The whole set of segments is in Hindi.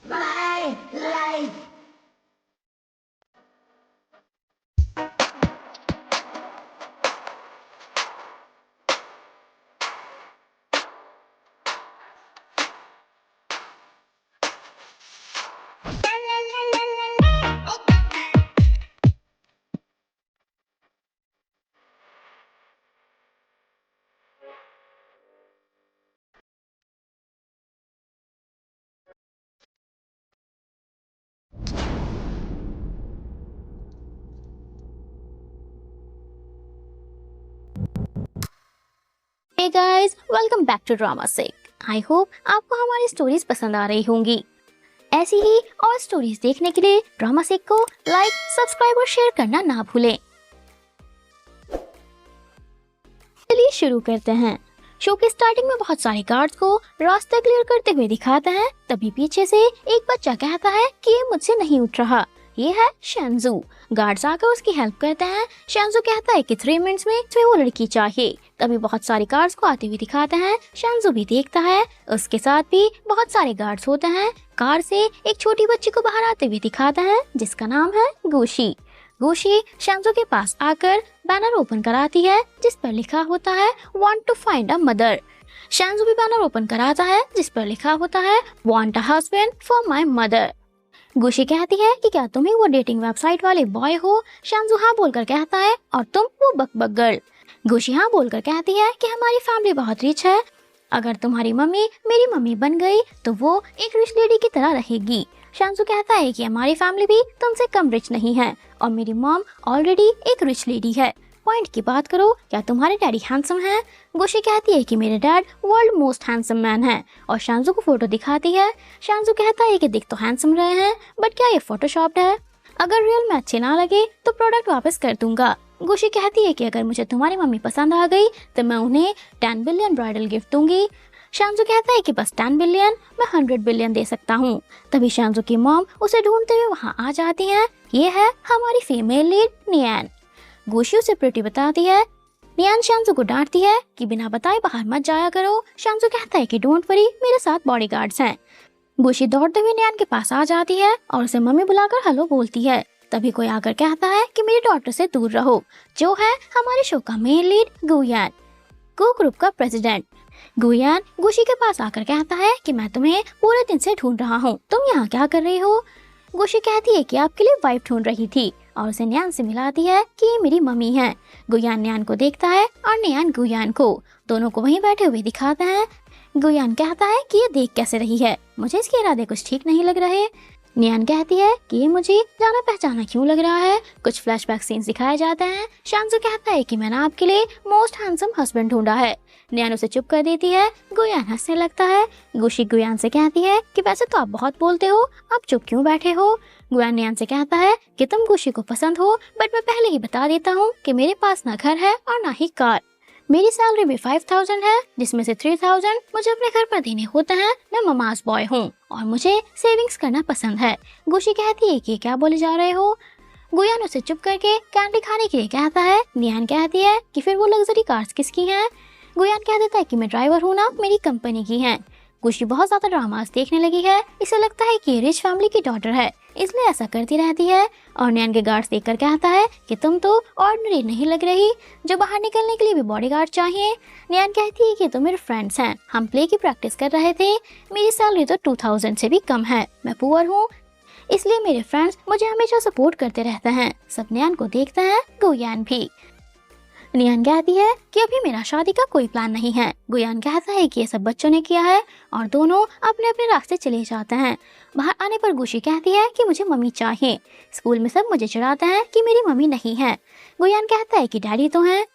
My life. Hey guys, welcome back to drama सिक। आई होप आपको हमारी स्टोरीज पसंद आ रही होंगी। ऐसी ही और स्टोरीज देखने के लिए ड्रामा सिक को लाइक, सब्सक्राइब और शेयर करना ना भूलें। चलिए शुरू करते हैं। शो के स्टार्टिंग में बहुत सारे गार्ड्स को रास्ता क्लियर करते हुए दिखाते हैं। तभी पीछे से एक बच्चा कहता है कि ये मुझसे नहीं उठ रहा। ये है शेंजू। गार्ड्स आकर उसकी हेल्प करते हैं। शेंजू कहता है कि 3 मिनट्स में वो लड़की चाहिए। तभी बहुत सारे गार्ड्स को आते हुए दिखाते हैं। शेंजू भी देखता है। उसके साथ भी बहुत सारे गार्ड्स होते हैं। कार से एक छोटी बच्ची को बाहर आते हुए दिखाते हैं जिसका नाम है गुशी। गुशी शेंजू के पास आकर बैनर ओपन कराती है जिस पर लिखा होता है want to find a mother. शेंजू भी बैनर ओपन कराता है जिस पर लिखा होता है want a husband for my mother. गुशी कहती है कि क्या तुम ही वो डेटिंग वेबसाइट वाले बॉय हो। शेंजू हाँ बोलकर कहता है और तुम वो बकबक गर्ल। गुशी हाँ बोलकर कहती है कि हमारी फैमिली बहुत रिच है। अगर तुम्हारी मम्मी मेरी मम्मी बन गई तो वो एक रिच लेडी की तरह रहेगी। शेंजू कहता है कि हमारी फैमिली भी तुमसे कम रिच नहीं है और मेरी मॉम ऑलरेडी एक रिच लेडी है। पॉइंट की बात करो, क्या तुम्हारे डैडी हैंडसम हैं? गुशी कहती है कि मेरे dad world most handsome man है और शेंजू को फोटो दिखाती है। शेंजू कहता है कि दिख तो हैंडसम रहे हैं बट क्या ये फोटोशॉप्ड है? अगर रियल में अच्छे ना लगे तो प्रोडक्ट वापस कर दूंगा। गुशी कहती है कि अगर मुझे तुम्हारी मम्मी पसंद आ गई तो मैं उन्हें 10 बिलियन ब्राइडल गिफ्ट दूंगी। शेंजू कहता है कि बस 10 बिलियन, मैं 100 बिलियन दे सकता हूँ। तभी शेंजू की मॉम उसे ढूंढते हुए वहाँ आ जाती हैं। ये है हमारी फीमेल लीड नियान। गुशी उसे प्रिटी बताती है। नियान शेंजू को डांटती है कि बिना बताए बाहर मत जाया करो। शेंजू कहता है कि डोंट वरी, मेरे साथ बॉडीगार्ड्स हैं। गुशी दौड़ते हुए नियान के पास आ जाती है और उसे मम्मी बुलाकर हेलो बोलती है। तभी कोई आकर कहता है कि मेरी डॉटर से दूर रहो, जो है हमारे शो का मेन लीड गुयान, गो ग्रुप का प्रेसिडेंट। गुयान गुशी के पास आकर कहता है कि मैं तुम्हें पूरे दिन से ढूंढ रहा हूँ, तुम यहाँ क्या कर रही हो? गुशी कहती है कि आपके लिए वाइफ ढूंढ रही थी और उसे न्यान से मिलाती है कि ये मेरी मम्मी है। गुयान न्यान को देखता है और न्यान गुयान को। दोनों को वहीं बैठे हुए दिखाते हैं। गुयान कहता है कि ये देख कैसे रही है, मुझे इसके इरादे कुछ ठीक नहीं लग रहे। नियान कहती है कि ये मुझे जाना पहचाना क्यों लग रहा है। कुछ फ्लैशबैक सीन्स दिखाए जाते हैं। शेंजू कहता है कि मैंने आपके लिए मोस्ट हैंडसम हस्बैंड ढूंढा है। नियान उसे चुप कर देती है। गुयान हंसने लगता है। गुशी गुयान से कहती है कि वैसे तो आप बहुत बोलते हो, आप चुप क्यों बैठे हो? गुयान नियान से कहता है कि तुम गुशी को पसंद हो बट मैं पहले ही बता देता हूँ कि मेरे पास ना घर है और ना ही कार। मेरी सैलरी भी 5000 है जिसमें से 3000 मुझे अपने घर पर देने होते हैं। मैं ममाज बॉय हूँ और मुझे सेविंग्स करना पसंद है। गुशी कहती है कि क्या बोले जा रहे हो? गुयान उसे चुप करके कैंडी खाने के लिए कहता है। नियान कहती है कि फिर वो लग्जरी कार्स किसकी हैं? गुयान कह देता है कि मैं ड्राइवर हूँ ना, मेरी कंपनी की है। गुशी बहुत ज्यादा ड्रामास देखने लगी है। इसे लगता है कि ये रिच फैमिली की डॉटर है, इसलिए ऐसा करती रहती है। और नियान के गार्ड्स देखकर कहता है कि तुम तो ऑर्डिनरी नहीं लग रही, जो बाहर निकलने के लिए भी बॉडीगार्ड चाहिए। नियान कहती है कि तुम मेरे फ्रेंड्स हैं, हम प्ले की प्रैक्टिस कर रहे थे। मेरी सैलरी तो 2000 से भी कम है, मैं पुअर हूँ, इसलिए मेरे फ्रेंड्स मुझे हमेशा सपोर्ट करते रहते हैं। सब नियान को देखते हैं, गुयान भी। नियान कहती है कि अभी मेरा शादी का कोई प्लान नहीं है। गुयान कहता है कि ये सब बच्चों ने किया है और दोनों अपने अपने रास्ते चले जाते हैं। बाहर आने पर गुशी कहती है कि मुझे मम्मी चाहिए। स्कूल में सब मुझे चिढ़ाते हैं कि मेरी मम्मी नहीं है। गुयान कहता है कि डैडी तो हैं।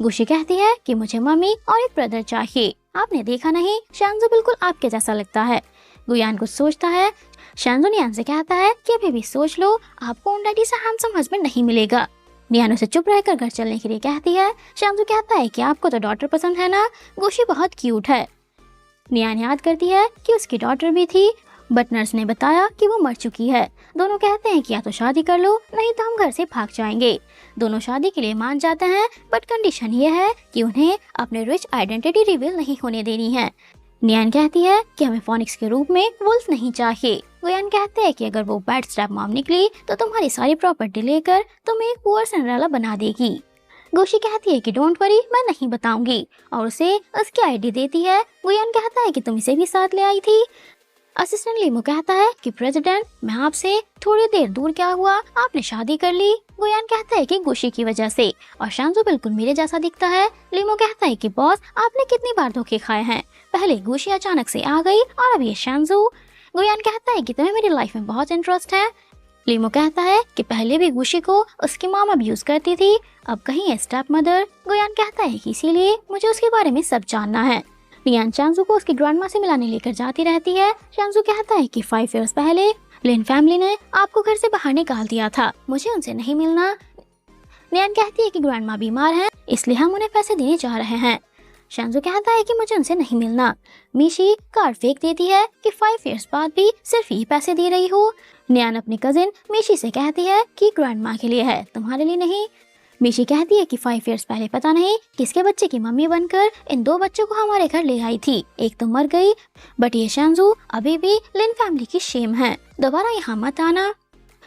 गुशी कहती है कि मुझे मम्मी और एक ब्रदर चाहिए। आपने देखा नहीं, शेंजू बिल्कुल आपके जैसा लगता है। गुयान कुछ सोचता है। शेंजू नियान से कहता है कि अभी भी सोच लो, आपको उन डैडी से हैंडसम हस्बैंड नहीं मिलेगा। नियान उसे चुप रहकर घर चलने के लिए कहती है। शेंजू कहता है कि आपको तो डॉटर पसंद है ना, गुशी बहुत क्यूट है। नियान याद करती है कि उसकी डॉटर भी थी बट नर्स ने बताया कि वो मर चुकी है। दोनों कहते हैं कि या तो शादी कर लो नहीं तो हम घर से भाग जाएंगे। दोनों शादी के लिए मान जाते हैं बट कंडीशन ये है कि उन्हें अपने रिच आइडेंटिटी रिवील नहीं होने देनी है। नियान कहती है कि हमें फोनिक्स के रूप में वुल्फ नहीं चाहिए। गुयान कहते हैं कि अगर वो बैड स्टेप मॉम निकली तो तुम्हारी सारी प्रॉपर्टी लेकर तुम्हें एक पुअर सिंड्रेला बना देगी। गुशी कहती है कि डोंट वरी, मैं नहीं बताऊंगी, और उसे उसकी आईडी देती है। गुयान कहता है कि तुम इसे भी साथ ले आई थी। असिस्टेंट लीमो कहता है कि प्रेसिडेंट, मैं आपसे थोड़ी देर दूर क्या हुआ, आपने शादी कर ली। गुयान कहता है कि गुशी की वजह से, और शांजू बिल्कुल मेरे जैसा दिखता है। लीमो कहता है कि बॉस, आपने कितनी बार धोखे खाए हैं, पहले गुशी अचानक से आ गई और अब ये शांजू। गुयान कहता है कि तुम्हें मेरी लाइफ में बहुत इंटरेस्ट है। लीमो कहता है कि पहले भी गुशी को उसकी मॉम अब्यूज करती थी, अब कहीं है स्टेप मदर। गुयान कहता है कि इसीलिए मुझे उसके बारे में सब जानना है। लियान शांजू को उसकी ग्रैंडमा से मिलाने लेकर जाती रहती है। शांजू कहता है कि 5 इयर्स पहले लिन फैमिली ने आपको घर से बाहर निकाल दिया था, मुझे उनसे नहीं मिलना। लियान कहती है कि ग्रैंडमा बीमार है, इसलिए हम उन्हें पैसे देने जा रहे हैं। शांजू कहता है कि मुझे उनसे नहीं मिलना। मिशी कार्ड फेंक देती है कि 5 इयर्स बाद भी सिर्फ यही पैसे दे रही हो। नियान अपनी कजिन मिशी से कहती है कि ग्रैंडमा के लिए है, तुम्हारे लिए नहीं। मिशी कहती है कि 5 इयर्स पहले पता नहीं किसके बच्चे की मम्मी बनकर इन 2 बच्चों को हमारे घर ले आई थी, एक तो मर गई, बट ये शांजू अभी भी लिन फैमिली की शेम है, दोबारा यहाँ मत आना।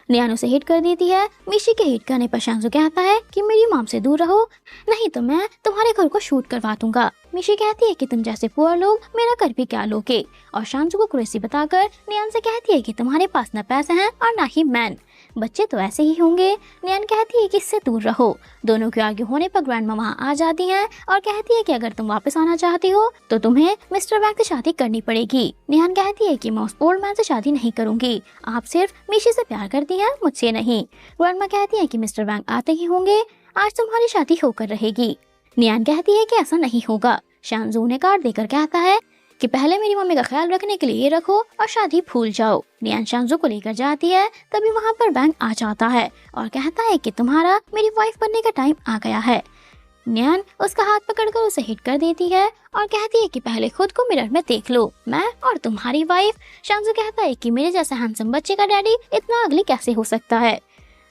नियान उसे हिट कर देती है। मिशी के हिट करने पर शांजू कहता है कि मेरी मॉम से दूर रहो, नहीं तो मैं तुम्हारे घर को शूट करवा दूंगा। मिशी कहती है कि तुम जैसे पुअर लोग मेरा घर भी क्या लोगे, और शांजू को क्रेजी बताकर नियान से कहती है कि तुम्हारे पास न पैसे हैं और ना ही मैन, बच्चे तो ऐसे ही होंगे। नियान कहती है कि इससे दूर रहो। दोनों के आगे होने पर ग्रैंडमा वहाँ आ जाती हैं और कहती है कि अगर तुम वापस आना चाहती हो तो तुम्हें मिस्टर वैंग से शादी करनी पड़ेगी। नियान कहती है कि मैं उस ओल्ड मैन से शादी नहीं करूंगी, आप सिर्फ मिशी से प्यार करती हैं, मुझसे नहीं। ग्रैंडमा कहती है कि मिस्टर वैंग आते ही होंगे, आज तुम्हारी शादी होकर रहेगी। नियान कहती है कि ऐसा नहीं होगा। शांजू उन्हें कार्ड देकर कहता है कि पहले मेरी मम्मी का ख्याल रखने के लिए ये रखो और शादी भूल जाओ। नियान शांजू को लेकर जाती है, तभी वहाँ पर बैंक आ जाता है और कहता है कि तुम्हारा मेरी वाइफ बनने का टाइम आ गया है। नियान उसका हाथ पकड़कर उसे हिट कर देती है और कहती है कि पहले खुद को मिरर में देख लो, मैं और तुम्हारी वाइफ। शांजू कहता है कि मेरे जैसा हैंडसम बच्चे का डैडी इतना अगली कैसे हो सकता है।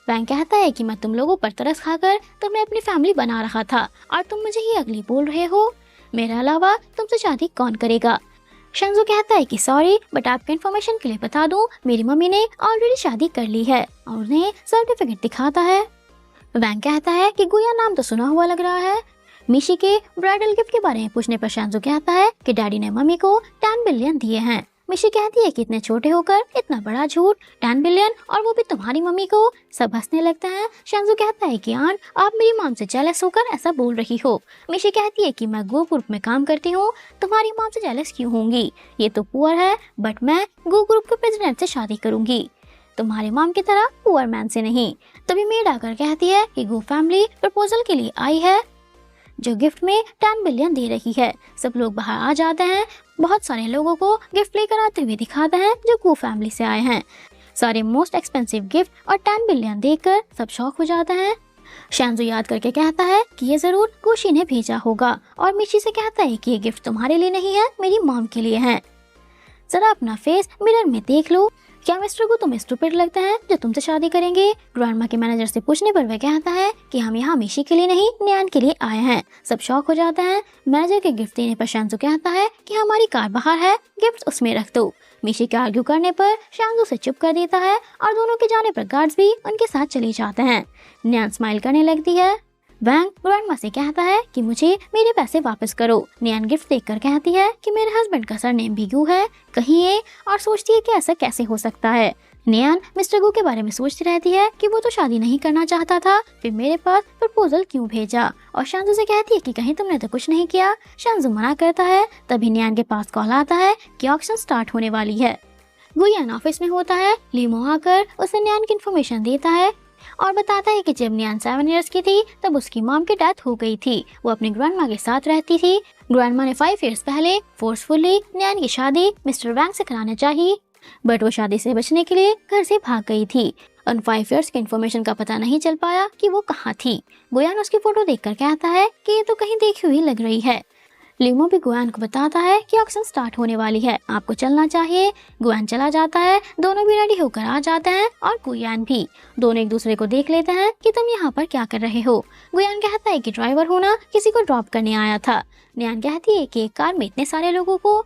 बैंक कहता है कि मैं तुम लोगों पर तरस खाकर तुम्हें अपनी फैमिली बना रहा था और तुम मुझे ही अगली बोल रहे हो, मेरे अलावा तुमसे शादी कौन करेगा। शांजू कहता है कि सॉरी, बट आपके इन्फॉर्मेशन के लिए बता दूं, मेरी मम्मी ने ऑलरेडी शादी कर ली है, और उन्हें सर्टिफिकेट दिखाता है। वैंग कहता है कि गुया नाम तो सुना हुआ लग रहा है। मिशी के ब्राइडल गिफ्ट के बारे में पूछने पर शांजू कहता है कि डैडी ने मम्मी को 10 बिलियन दिए हैं। मिशी कहती है कि इतने छोटे होकर इतना बड़ा झूठ, 10 बिलियन, और वो भी तुम्हारी मम्मी को। सब हंसने लगते हैं। शांजू कहता है कि आंट, आप मेरी मॉम से जेलस होकर ऐसा बोल रही हो। मिशी कहती है कि मैं गो ग्रुप में काम करती हूँ, तुम्हारी मॉम से जेलस क्यों होंगी, ये तो पुअर है, बट मैं गो ग्रुप के प्रेसिडेंट से शादी करूंगी, तुम्हारे मॉम की तरह पुअर मैन से नहीं। तभी मेड आकर कहती है कि गो फैमिली प्रपोजल के लिए आई है, जो गिफ्ट में 10 बिलियन दे रही है। सब लोग बाहर आ जाते हैं, बहुत सारे लोगों को गिफ्ट लेकर आते हुए दिखाते हैं जो गो फैमिली से आए हैं। सारे मोस्ट एक्सपेंसिव गिफ्ट और 10 बिलियन देखकर सब शॉक हो जाते हैं। शांजू याद करके कहता है कि ये जरूर गुशी ने भेजा होगा, और मिशी से कहता है कि ये गिफ्ट तुम्हारे लिए नहीं है, मेरी मॉम के लिए है। जरा अपना फेस मिरर में देख लो, क्या मिस्टर को तुम्हें स्टूपिड लगता है जो तुमसे शादी करेंगे। ग्रैंडमा के मैनेजर से पूछने पर वह कहता है कि हम यहाँ मिशी के लिए नहीं, नियान के लिए आए हैं। सब शॉक हो जाते हैं। मैनेजर के गिफ्ट देने पर शांजू कहता है कि हमारी कार बाहर है, गिफ्ट उसमें रख दो। मिशी के आर्ग्यू करने पर शांजू से चुप कर देता है और दोनों के जाने पर गार्ड्स भी उनके साथ चले जाते हैं। नियान स्माइल करने लगती है। वैंग ग्रैंडमा से कहता है कि मुझे मेरे पैसे वापस करो। नियान गिफ्ट देखकर कहती है कि मेरे हस्बैंड का सरनेम भी गू है, कहीं ये, और सोचती है कि ऐसा कैसे हो सकता है। नियान मिस्टर गू के बारे में सोचती रहती है कि वो तो शादी नहीं करना चाहता था, फिर मेरे पास प्रपोजल क्यों भेजा, और शांजू से कहती है कि कहीं तुमने तो कुछ नहीं किया। शांजू मना करता है। तभी नियान के पास कॉल आता है कि ऑक्शन स्टार्ट होने वाली है। गुयान ऑफिस में होता है। लीमो आकर उसे नियान की इन्फॉर्मेशन देता है और बताता है कि जब नियान 7 इयर्स की थी तब उसकी मॉम की डेथ हो गई थी। वो अपनी ग्रैंडमा के साथ रहती थी। ग्रैंडमा ने 5 इयर्स पहले फोर्सफुली नियान की शादी मिस्टर वैंग से कराना चाहिए, बट वो शादी से बचने के लिए घर से भाग गई थी। उन 5 इयर्स के इन्फॉर्मेशन का पता नहीं चल पाया कि वो कहाँ थी। गुयान उसकी फोटो देखकर कहता है कि ये तो कहीं देखी हुई लग रही है। लीमो भी गुयान को बताता है कि ऑक्शन स्टार्ट होने वाली है, आपको चलना चाहिए। गुयान चला जाता है। दोनों भी रेडी होकर आ जाते हैं और गुयान भी। दोनों एक दूसरे को देख लेते हैं कि तुम यहाँ पर क्या कर रहे हो। गुयान कहता है कि ड्राइवर हूँ ना, किसी को ड्रॉप करने आया था। नियान कहती है कि एक कार में इतने सारे लोगों को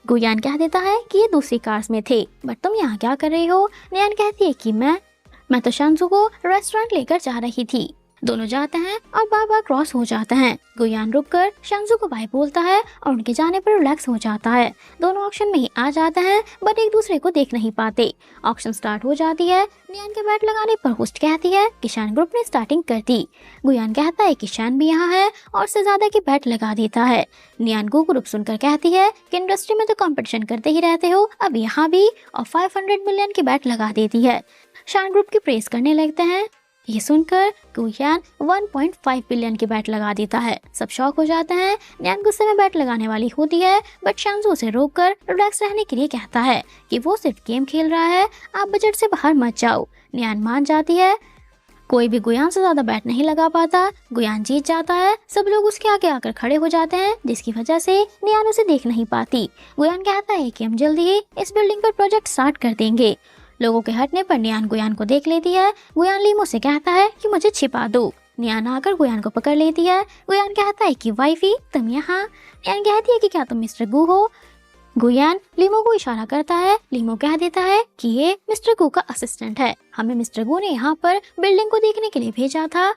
गुयान कह देता है कि ये दूसरी कार्स में थे, बट तुम यहाँ क्या कर रही हो? नियान कहती है कि मैं तो शांजू को रेस्टोरेंट लेकर जा रही थी। दोनों जाते हैं और बार बार क्रॉस हो जाते हैं। गुयान रुककर शांजू को बाय बोलता है और उनके जाने पर रिलैक्स हो जाता है। दोनों ऑक्शन में ही आ जाते हैं, बट एक दूसरे को देख नहीं पाते। ऑक्शन स्टार्ट हो जाती है। नियान के बैट लगाने पर होस्ट कहती है कि शैन ग्रुप ने स्टार्टिंग कर दी। गुयान कहता है कि शैन भी यहाँ है और ज्यादा की बैट लगा देता है। नियान को ग्रुप सुनकर कहती है कि इंडस्ट्री में तो कंपटीशन करते ही रहते हो, अब यहाँ भी, और 500 मिलियन की बैट लगा देती है। शैन ग्रुप की प्रेस करने लगते हैं। ये सुनकर गुयान 1.5 बिलियन की बैट लगा देता है। सब शॉक हो जाते हैं। नियान गुस्से में बैट लगाने वाली होती है, बट शांजू उसे रोककर रिलैक्स रहने के लिए कहता है कि वो सिर्फ गेम खेल रहा है, आप बजट से बाहर मत जाओ। नियान मान जाती है। कोई भी गुयान से ज्यादा बैट नहीं लगा पाता। गुयान जीत जाता है। सब लोग उसके आगे आकर खड़े हो जाते हैं, जिसकी वजह से नियान उसे देख नहीं पाती। गुयान कहता है कि हम जल्दी ही इस बिल्डिंग पर प्रोजेक्ट स्टार्ट कर देंगे। लोगों के हटने पर नियान गुयान को देख लेती है। गुयान लीमो से कहता है कि मुझे छिपा दो। नियान आकर गुयान को पकड़ लेती है। गुयान कहता है कि वाइफी तुम यहाँ। नियान कहती है कि क्या तुम मिस्टर गू हो? गुयान लीमो को इशारा करता है। लीमो कह देता है कि ये मिस्टर गू का असिस्टेंट है, हमें मिस्टर गू ने यहाँ पर बिल्डिंग को देखने के लिए भेजा था।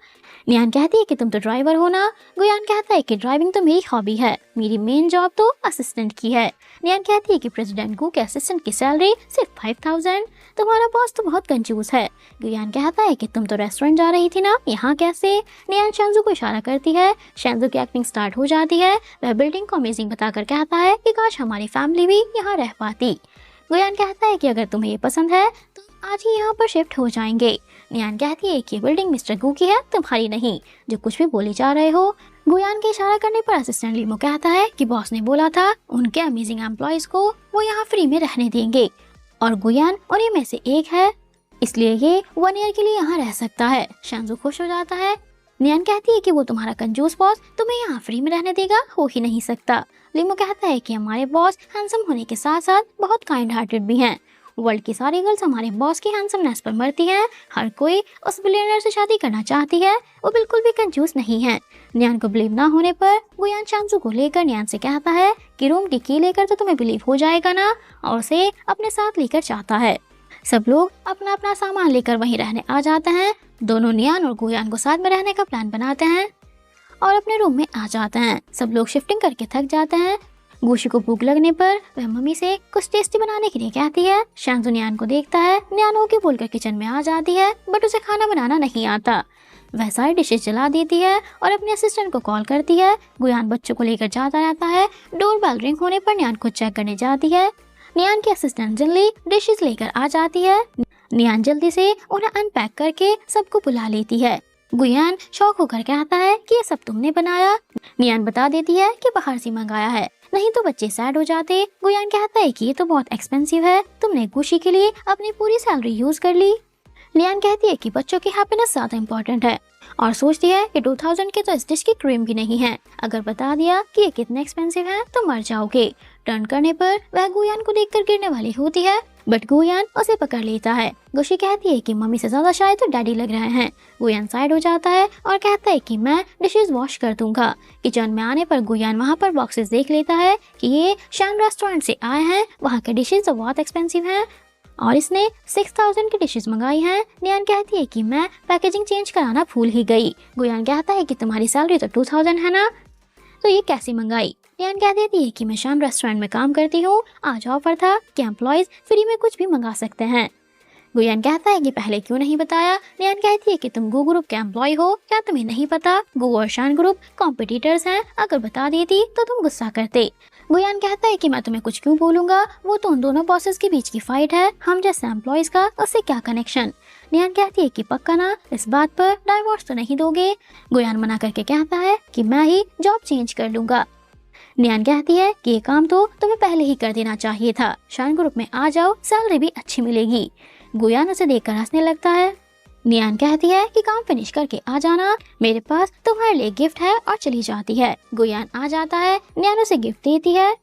नियान कहती है कि तुम तो ड्राइवर हो ना? गुयान कहता है कि ड्राइविंग तो मेरी हॉबी है, मेरी मेन जॉब तो असिस्टेंट की है। नियान कहती है कि प्रेसिडेंट गू के असिस्टेंट की सैलरी सिर्फ 5000। तुम्हारा बॉस तो बहुत कंजूस है। गुयान कहता है कि तुम तो रेस्टोरेंट जा रही थी ना, यहाँ कैसे? नियान शांजू को इशारा करती है। शांजू की एक्टिंग स्टार्ट हो जाती है। वह बिल्डिंग को अमेजिंग बताकर कहता है कि काश हमारी फैमिली भी यहाँ रह पाती। गुयान कहता है कि अगर तुम्हें ये पसंद है तो आज ही यहाँ पर शिफ्ट हो जाएंगे। नियान कहती है कि बिल्डिंग मिस्टर गू की है, तुम्हारी नहीं, जो कुछ भी बोली जा रहे हो। गुयान के इशारा करने पर असिस्टेंट लीमो कहता है कि बॉस ने बोला था उनके अमेजिंग एम्प्लॉयज को वो यहाँ फ्री में रहने देंगे, और गुयान उन्हीं में से एक है, इसलिए ये 1 ईयर के लिए यहाँ रह सकता है। शांजू खुश हो जाता है। नियान कहती है कि वो तुम्हारा कंजूस बॉस तुम्हें यहाँ फ्री में रहने देगा, हो ही नहीं सकता। लीमो कहता है कि हमारे बॉस हैंडसम होने के साथ साथ बहुत काइंड हार्टेड भी हैं। वर्ल्ड की सारी गर्ल्स हमारे बॉस की हैंडसमनेस पर मरती हैं। हर कोई उस बिलियनर से शादी करना चाहती है, वो बिल्कुल भी कंजूस नहीं है। नियान को बिलीव ना होने पर गुयान शांजू को लेकर नियान से कहता है कि रूम की की लेकर तो तुम्हें बिलीव हो जाएगा ना, और उसे अपने साथ लेकर जाता है। सब लोग अपना अपना सामान लेकर वहीं रहने आ जाते हैं। दोनों नियान और गुयान को साथ में रहने का प्लान बनाते हैं और अपने रूम में आ जाते हैं। सब लोग शिफ्टिंग करके थक जाते हैं। गुशी को भूख लगने पर वह मम्मी से कुछ टेस्टी बनाने के लिए कहती है। शांजू नियान को देखता है। नियान ओके बोलकर किचन में आ जाती है, बट उसे खाना बनाना नहीं आता। वह सारी डिशेज जला देती है और अपने असिस्टेंट को कॉल करती है। गुयान बच्चों को लेकर जाता रहता है। डोरबेल रिंग होने पर नियान खुद चेक करने जाती है। नियान की असिस्टेंट जल्दी डिशेज लेकर आ जाती है। नियान जल्दी से उन्हें अनपैक करके सबको बुला लेती है। गुयान शौक होकर कहता है कि ये सब तुमने बनाया। नियान बता देती है कि बाहर से मंगाया है, नहीं तो बच्चे सैड हो जाते। गुयान कहता है कि ये तो बहुत एक्सपेंसिव है, तुमने गुशी के लिए अपनी पूरी सैलरी यूज कर ली। नियान कहती है कि बच्चों की हैप्पीनेस ज्यादा इम्पोर्टेंट है, और सोचती है कि 2000 के तो इस डिश की क्रीम भी नहीं है। अगर बता दिया कि ये कितने एक्सपेंसिव है तो मर जाओगे। टर्न करने पर वह गुयान को देखकर गिरने वाली होती है, बट गुयान उसे पकड़ लेता है। गुशी कहती है कि मम्मी से ज्यादा शायद तो डैडी लग रहे हैं। गुयान साइड हो जाता है और कहता है कि मैं डिशेज वॉश कर दूंगा। किचन में आने पर गुयान वहाँ पर बॉक्सेस देख लेता है कि ये शैन रेस्टोरेंट से आए हैं, वहाँ के डिशेज तो बहुत एक्सपेंसिव हैं और इसने 6000 की डिशेज मंगाई हैं। नियान कहती है कि मैं पैकेजिंग चेंज कराना भूल ही गई। गुयान कहता है कि तुम्हारी सैलरी तो 2000 है ना, तो ये कैसी मंगाई? नियान कह देती है कि मैं शाम रेस्टोरेंट में काम करती हूँ, आज ऑफर था कि एम्प्लॉयज फ्री में कुछ भी मंगा सकते हैं। गुयान कहता है कि पहले क्यों नहीं बताया। नियान कहती है कि तुम गू ग्रुप के एम्प्लॉय हो, क्या तुम्हें नहीं पता गू और शान ग्रुप कॉम्पिटिटर्स हैं, अगर बता देती तो तुम गुस्सा करते। गुयान कहता है कि मैं तुम्हें कुछ क्यों बोलूंगा, वो तो उन दोनों बॉसेस के बीच की फाइट है, हम जैसे एम्प्लॉयज का उससे क्या कनेक्शन। नियान कहती है कि पक्का ना, इस बात पर डाइवोर्स तो नहीं दोगे। गुयान मना करके कहता है कि मैं ही जॉब चेंज कर लूंगा। नियान कहती है कि ये काम तो तुम्हें पहले ही कर देना चाहिए था, शान ग्रुप में आ जाओ, सैलरी भी अच्छी मिलेगी। गुयान उसे देखकर हंसने लगता है। नियान कहती है कि काम फिनिश करके आ जाना, मेरे पास तुम्हारे लिए गिफ्ट है, और चली जाती है। गुयान आ जाता है। नियान उसे गिफ्ट देती है।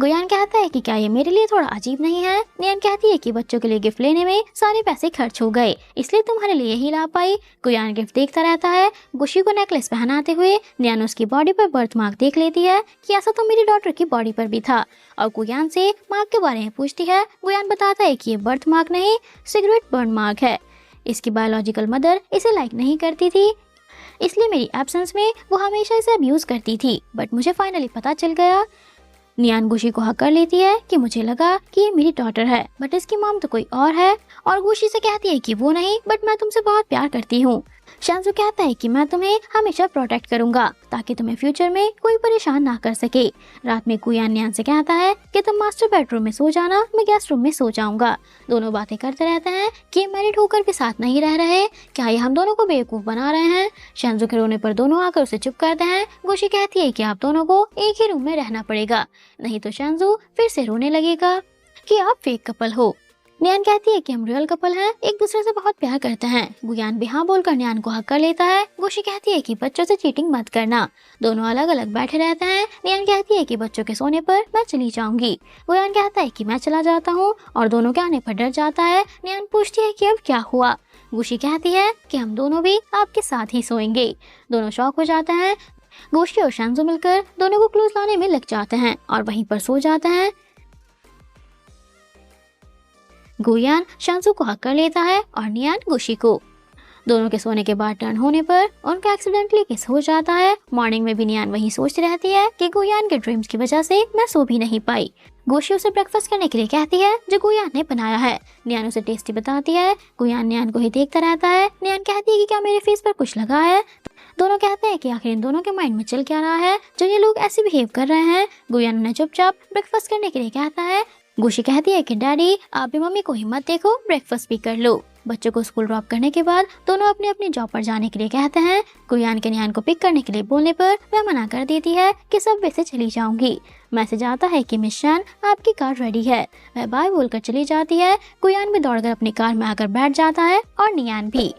गुयान कहता है कि क्या ये मेरे लिए थोड़ा अजीब नहीं है। नियान कहती है कि बच्चों के लिए गिफ्ट लेने में सारे पैसे खर्च हो गए, इसलिए तुम्हारे लिए ही ला पाई। गुयान गिफ्ट देखता रहता है। गुशी को नेकलेस पहनाते हुए नियान उसकी बॉडी पर बर्थ मार्क देख लेती है कि ऐसा तो मेरी डॉटर की बॉडी पर भी था, और गुयान से मार्क के बारे में पूछती है। गुयान बताता है कि ये बर्थ मार्क नहीं, सिगरेट बर्न मार्क है। इसकी बायोलॉजिकल मदर इसे लाइक नहीं करती थी, इसलिए मेरी एब्सेंस में वो हमेशा इसे अब्यूज करती थी, बट मुझे फाइनली पता चल गया। नियान गुशी को हक कर लेती है कि मुझे लगा कि ये मेरी डॉटर है, बट इसकी मॉम तो कोई और है, और गुशी से कहती है कि वो नहीं, बट मैं तुमसे बहुत प्यार करती हूँ। शांजू कहता है कि मैं तुम्हें हमेशा प्रोटेक्ट करूंगा ताकि तुम्हें फ्यूचर में कोई परेशान ना कर सके। रात में गुयान नियान से कहता है कि तुम मास्टर बेडरूम में सो जाना, मैं गेस्ट रूम में सो जाऊंगा। दोनों बातें करते रहते हैं कि मैरिड होकर भी साथ नहीं रह रहे, क्या ये हम दोनों को बेवकूफ बना रहे हैं। शांजू के रोने पर दोनों आकर उसे चुप करते हैं। गुशी कहती है कि आप दोनों को एक ही रूम में रहना पड़ेगा, नहीं तो शांजू फिर से रोने लगेगा कि आप फेक कपल हो। नियान कहती है कि हम रियल कपल हैं, एक दूसरे से बहुत प्यार करते हैं। गुयान भी हाँ बोलकर नियान को हक कर लेता है। गुशी कहती है कि बच्चों से चीटिंग मत करना। दोनों अलग अलग बैठे रहते हैं। नियान कहती है कि बच्चों के सोने पर मैं चली जाऊंगी। गुयान कहता है कि मैं चला जाता हूँ, और दोनों के आने पर डर जाता है। नियान पूछती है कि अब क्या हुआ। गुशी कहती है कि हम दोनों भी आपके साथ ही सोएंगे। दोनों शॉक हो जाते हैं। गुशी और शांजू मिलकर दोनों को क्लूज लाने में लग जाते हैं और वहीं पर सो जाते हैं। गुयान शांजू को हक कर लेता है और नियान गुशी को। दोनों के सोने के बाद टर्न होने पर उनका एक्सीडेंटली किस हो जाता है। मॉर्निंग में भी नियान वही सोचती रहती है कि गुयान के ड्रीम्स की वजह से मैं सो भी नहीं पाई। गुशी उसे ब्रेकफास्ट करने के लिए कहती है जो गुयान ने बनाया है। नियान उसे टेस्टी बताती है। गुयान नियान को ही देखता रहता है। नियान कहती है कि क्या मेरे फेस पर कुछ लगा है। दोनों कहते हैं कि आखिर इन दोनों के माइंड में चल क्या रहा है जो ये लोग ऐसे बिहेव कर रहे हैं। गुयान उन्हें चुपचाप ब्रेकफास्ट करने के लिए कहता है। गुशी कहती है कि डैडी आप भी मम्मी को ही मत देखो, ब्रेकफास्ट भी कर लो। बच्चों को स्कूल ड्रॉप करने के बाद दोनों अपने अपनी जॉब पर जाने के लिए कहते हैं। गुयान के नियान को पिक करने के लिए बोलने पर वह मना कर देती है कि सब वैसे चली जाऊंगी। मैसेज आता है कि मिस शान आपकी कार रेडी है। वह बाय बोलकर चली जाती है। गुयान भी दौड़कर अपनी कार में आकर बैठ जाता है और नियान भी।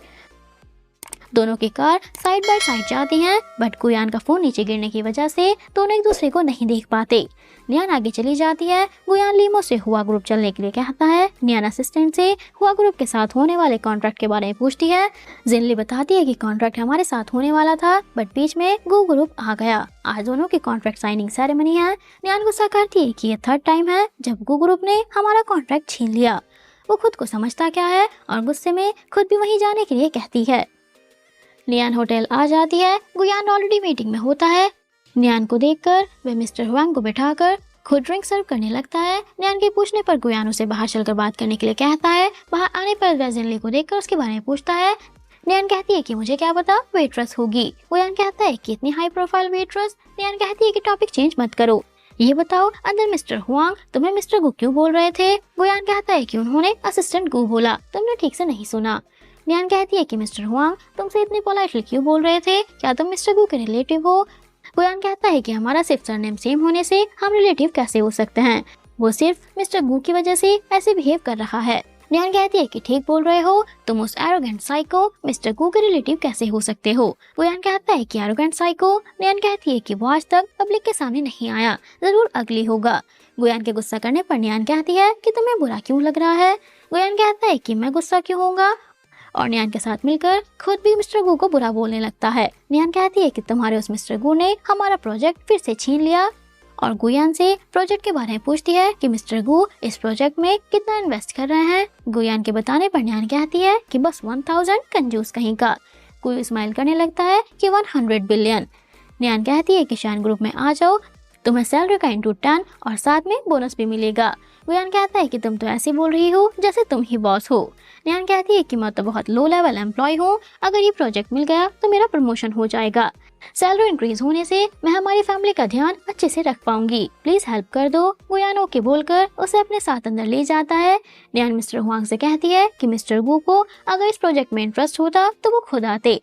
दोनों की कार साइड बाय साइड जाती हैं, बट गुयान का फोन नीचे गिरने की वजह से दोनों एक दूसरे को नहीं देख पाते। नियान आगे चली जाती है। गुयान लीमो से हुआ ग्रुप चलने के लिए कहता है। नियान असिस्टेंट से हुआ ग्रुप के साथ होने वाले कॉन्ट्रैक्ट के बारे में पूछती है। जिनली बताती है कि कॉन्ट्रैक्ट हमारे साथ होने वाला था, बट बीच में गु ग्रुप आ गया। आज दोनों की कॉन्ट्रैक्ट साइनिंग सेरेमनी है। नियान गुस्सा करती है कि ये थर्ड टाइम है जब गु ग्रुप ने हमारा कॉन्ट्रैक्ट छीन लिया। वो खुद को समझता क्या है और गुस्से में खुद भी वहीं जाने के लिए कहती है। नियान होटल आ जाती है। गुयान ऑलरेडी मीटिंग में होता है। नियान को देखकर वह मिस्टर हुआंग को बिठाकर खुद ड्रिंक सर्व करने लगता है। नियान के पूछने पर गुयान उसे बाहर चलकर बात करने के लिए कहता है। बाहर आने पर वह जिनली को देखकर उसके बारे में पूछता है। नियान कहती है कि मुझे क्या पता, वेट्रेस होगी। गुयान कहता है कि इतनी हाई प्रोफाइल वेट्रेस। नियान कहती है कि टॉपिक चेंज मत करो, ये बताओ अंदर मिस्टर हुआंग तुम्हें मिस्टर गु क्यों बोल रहे थे। गुयान कहता है कि उन्होंने असिस्टेंट गु बोला, तुमने ठीक से नहीं सुना। नियान कहती है कि मिस्टर हुआंग तुमसे इतनी पोलाइटली क्यों बोल रहे थे, क्या तुम मिस्टर गु के रिलेटिव हो। गुयान कहता है कि हमारा सिर्फ सरनेम सेम होने से हम रिलेटिव कैसे हो सकते हैं, वो सिर्फ मिस्टर गु की वजह से ऐसे बिहेव कर रहा है। नियान कहती है कि ठीक बोल रहे हो, तुम उस एरोगेंट साइको मिस्टर गु के रिलेटिव कैसे हो सकते हो। गुयान कहता है कि एरोगेंट साइको। नियान कहती है कि वो आज तक पब्लिक के सामने नहीं आया, जरूर अगली होगा। गुयान के गुस्सा करने पर नियान कहती है कि तुम्हें बुरा क्यों लग रहा है। गुयान कहता है कि मैं गुस्सा क्यों होऊंगा, और नियान के साथ मिलकर खुद भी मिस्टर गु को बुरा बोलने लगता है। नियान कहती है कि तुम्हारे उस मिस्टर गु ने हमारा प्रोजेक्ट फिर से छीन लिया, और गुयान से प्रोजेक्ट के बारे में पूछती है कि मिस्टर गु इस प्रोजेक्ट में कितना इन्वेस्ट कर रहे हैं। गुयान के बताने पर नियान कहती है कि बस 1000 कंजूस कहीं का। गु स्माइल करने लगता है कि 100 बिलियन। नियान कहती है कि शान ग्रुप में आ जाओ, तुम्हें सैलरी का इंटू 10 और साथ में बोनस भी मिलेगा। गुयान कहता है कि तुम तो ऐसे बोल रही हो जैसे तुम ही बॉस हो। नियान कहती है कि मैं तो बहुत लो लेवल एम्प्लॉय हूँ, अगर ये प्रोजेक्ट मिल गया तो मेरा प्रमोशन हो जाएगा। सैलरी इंक्रीज होने से मैं हमारी फैमिली का ध्यान अच्छे से रख पाऊंगी, प्लीज हेल्प कर दो। गुयान ओके बोलकर उसे अपने साथ अंदर ले जाता है। नियान मिस्टर हुआंग से कहती है कि मिस्टर गु को अगर इस प्रोजेक्ट में इंटरेस्ट होता तो वो खुद आते,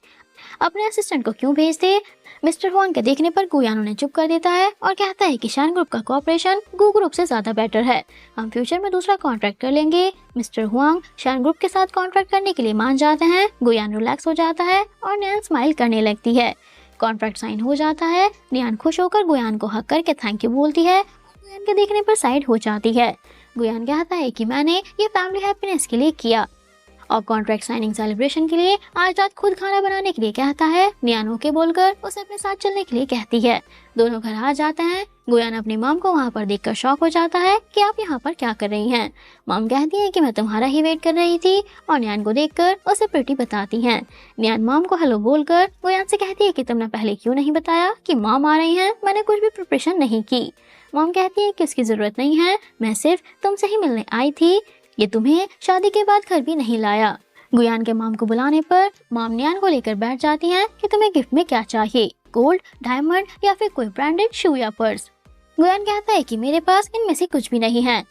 अपने असिस्टेंट को क्यों भेजते। मिस्टर हुआंग के देखने पर गुयान उन्हें चुप कर देता है और कहता है कि शान ग्रुप का कोऑपरेशन गु ग्रुप से ज्यादा बेटर है, हम फ्यूचर में दूसरा कॉन्ट्रैक्ट कर लेंगे। मिस्टर हुआंग शान ग्रुप के साथ कॉन्ट्रैक्ट करने के लिए मान जाते हैं। गुयान रिलैक्स हो जाता है और नियान स्माइल करने लगती है। कॉन्ट्रैक्ट साइन हो जाता है। नियान खुश होकर गुयान को हक करके थैंक यू बोलती है। गुयान के देखने पर साइड हो जाती है। गुयान कहता है कि मैंने ये फैमिली हैप्पीनेस के लिए किया और कॉन्ट्रैक्ट साइनिंग सेलिब्रेशन के लिए आज रात खुद खाना बनाने के लिए कहता है। नियान ओके बोलकर उसे अपने साथ चलने के लिए कहती है। दोनों घर आ जाते हैं। गुयान अपनी मॉम को वहाँ पर देखकर शॉक हो जाता है कि आप यहाँ पर क्या कर रही हैं। मॉम कहती है कि मैं तुम्हारा ही वेट कर रही थी और नियान को देखकर उसे प्रीटी बताती हैं। नियान मॉम को हेलो बोलकर गुयान से कहती है कि तुमने पहले क्यों नहीं बताया कि मॉम आ रही हैं, मैंने कुछ भी प्रिपरेशन नहीं की। मॉम कहती है कि उसकी जरूरत नहीं है, मैं सिर्फ तुमसे ही मिलने आई थी, ये तुम्हें शादी के बाद घर भी नहीं लाया। गुयान के मॉम को बुलाने पर मॉम नियान को लेकर बैठ जाती हैं कि तुम्हें गिफ्ट में क्या चाहिए, गोल्ड, डायमंड या फिर कोई ब्रांडेड शू या पर्स। गुयान कहता है कि मेरे पास इनमें से कुछ भी नहीं है।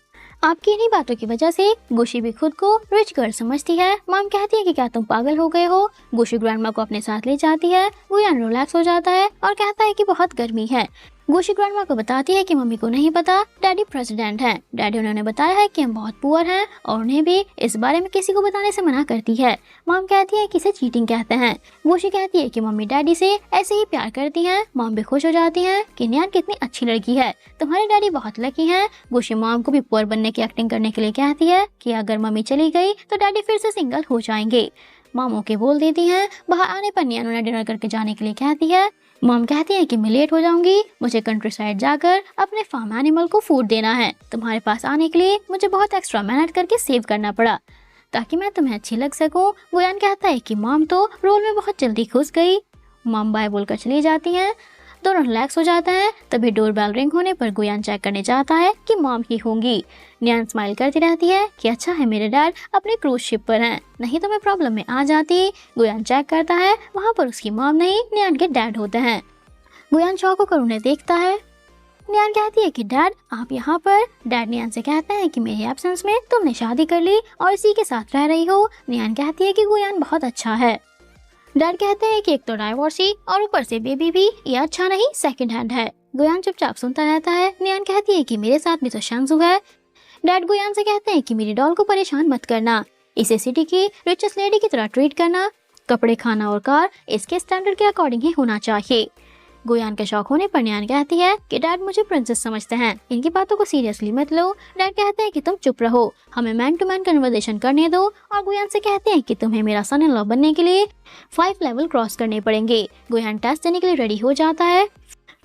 आपकी इन्हीं बातों की वजह से गुशी भी खुद को रिच गर्ल समझती है। मॉम कहती है कि क्या तुम पागल हो गए हो। गुशी ग्रैंडमा को अपने साथ ले जाती है। गुयान रिलैक्स हो जाता है और कहता है कि बहुत गर्मी है। गुशी ग्रैंडमा को बताती है कि मम्मी को नहीं पता डैडी प्रेसिडेंट हैं। डैडी उन्होंने बताया है कि हम बहुत पुअर हैं और उन्हें भी इस बारे में किसी को बताने से मना करती है। मॉम कहती है कि इसे चीटिंग कहते हैं। गुशी कहती है कि मम्मी डैडी से ऐसे ही प्यार करती हैं। मॉम भी खुश हो जाती हैं कि नियान कितनी अच्छी लड़की है, तुम्हारे डैडी बहुत लकी हैं। गुशी मॉम को भी पुअर बनने की एक्टिंग करने के लिए कहती है कि अगर मम्मी चली गई तो डैडी फिर से सिंगल हो जाएंगे। मॉम ओके बोल देती हैं। बाहर आने पर नियान उन्हें डिनर करके जाने के लिए कहती है। मॉम कहती है कि मैं लेट हो जाऊंगी, मुझे कंट्री साइड जाकर अपने फार्म एनिमल को फूड देना है। तुम्हारे पास आने के लिए मुझे बहुत एक्स्ट्रा मेहनत करके सेव करना पड़ा ताकि मैं तुम्हें अच्छी लग सकूं। गुयान कहता है कि मॉम तो रोल में बहुत जल्दी घुस गई। मॉम बाय बोलकर चली जाती हैं। दोनों रिलैक्स हो जाते हैं। तभी डोरबेल रिंग होने पर गुयान चेक करने जाता है कि मॉम ही होंगी। नियान स्माइल करती रहती है कि अच्छा है मेरे डैड अपने क्रूज शिप पर हैं, नहीं तो मैं प्रॉब्लम में आ जाती। गुयान चेक करता है, वहाँ पर उसकी मॉम नहीं नियान के डैड होते हैं। गुयान शॉक होकर उन्हें देखता है। नियान कहती है कि डैड आप यहाँ पर। डैड नियान से कहते हैं कि मेरे एब्सेंस में तुमने शादी कर ली और इसी के साथ रह रही हो। नियान कहती है कि गुयान बहुत अच्छा है। डैड कहते हैं कि एक तो डाइवोर्सी और ऊपर से बेबी भी, ये अच्छा नहीं, सेकंड हैंड है। गुयान चुपचाप सुनता रहता है। नियान कहती है कि मेरे साथ भी तो शांसु है। डैड गुयान से कहते हैं कि मेरी डॉल को परेशान मत करना, इसे सिटी की रिचेस्ट लेडी की तरह ट्रीट करना, कपड़े, खाना और कार इसके स्टैंडर्ड के अकॉर्डिंग ही होना चाहिए। गुयान के शौक होने पर नियान कहती है कि डैड मुझे प्रिंसेस समझते हैं, इनकी बातों को सीरियसली मत लो। डैड कहते हैं कि तुम चुप रहो, हमें मैन टू मैन कन्वर्सेशन करने दो। और गुयान से कहते हैं कि तुम्हें मेरा सन इन लॉ बनने के लिए 5 लेवल क्रॉस करने पड़ेंगे। गुयान टेस्ट देने के लिए रेडी हो जाता है।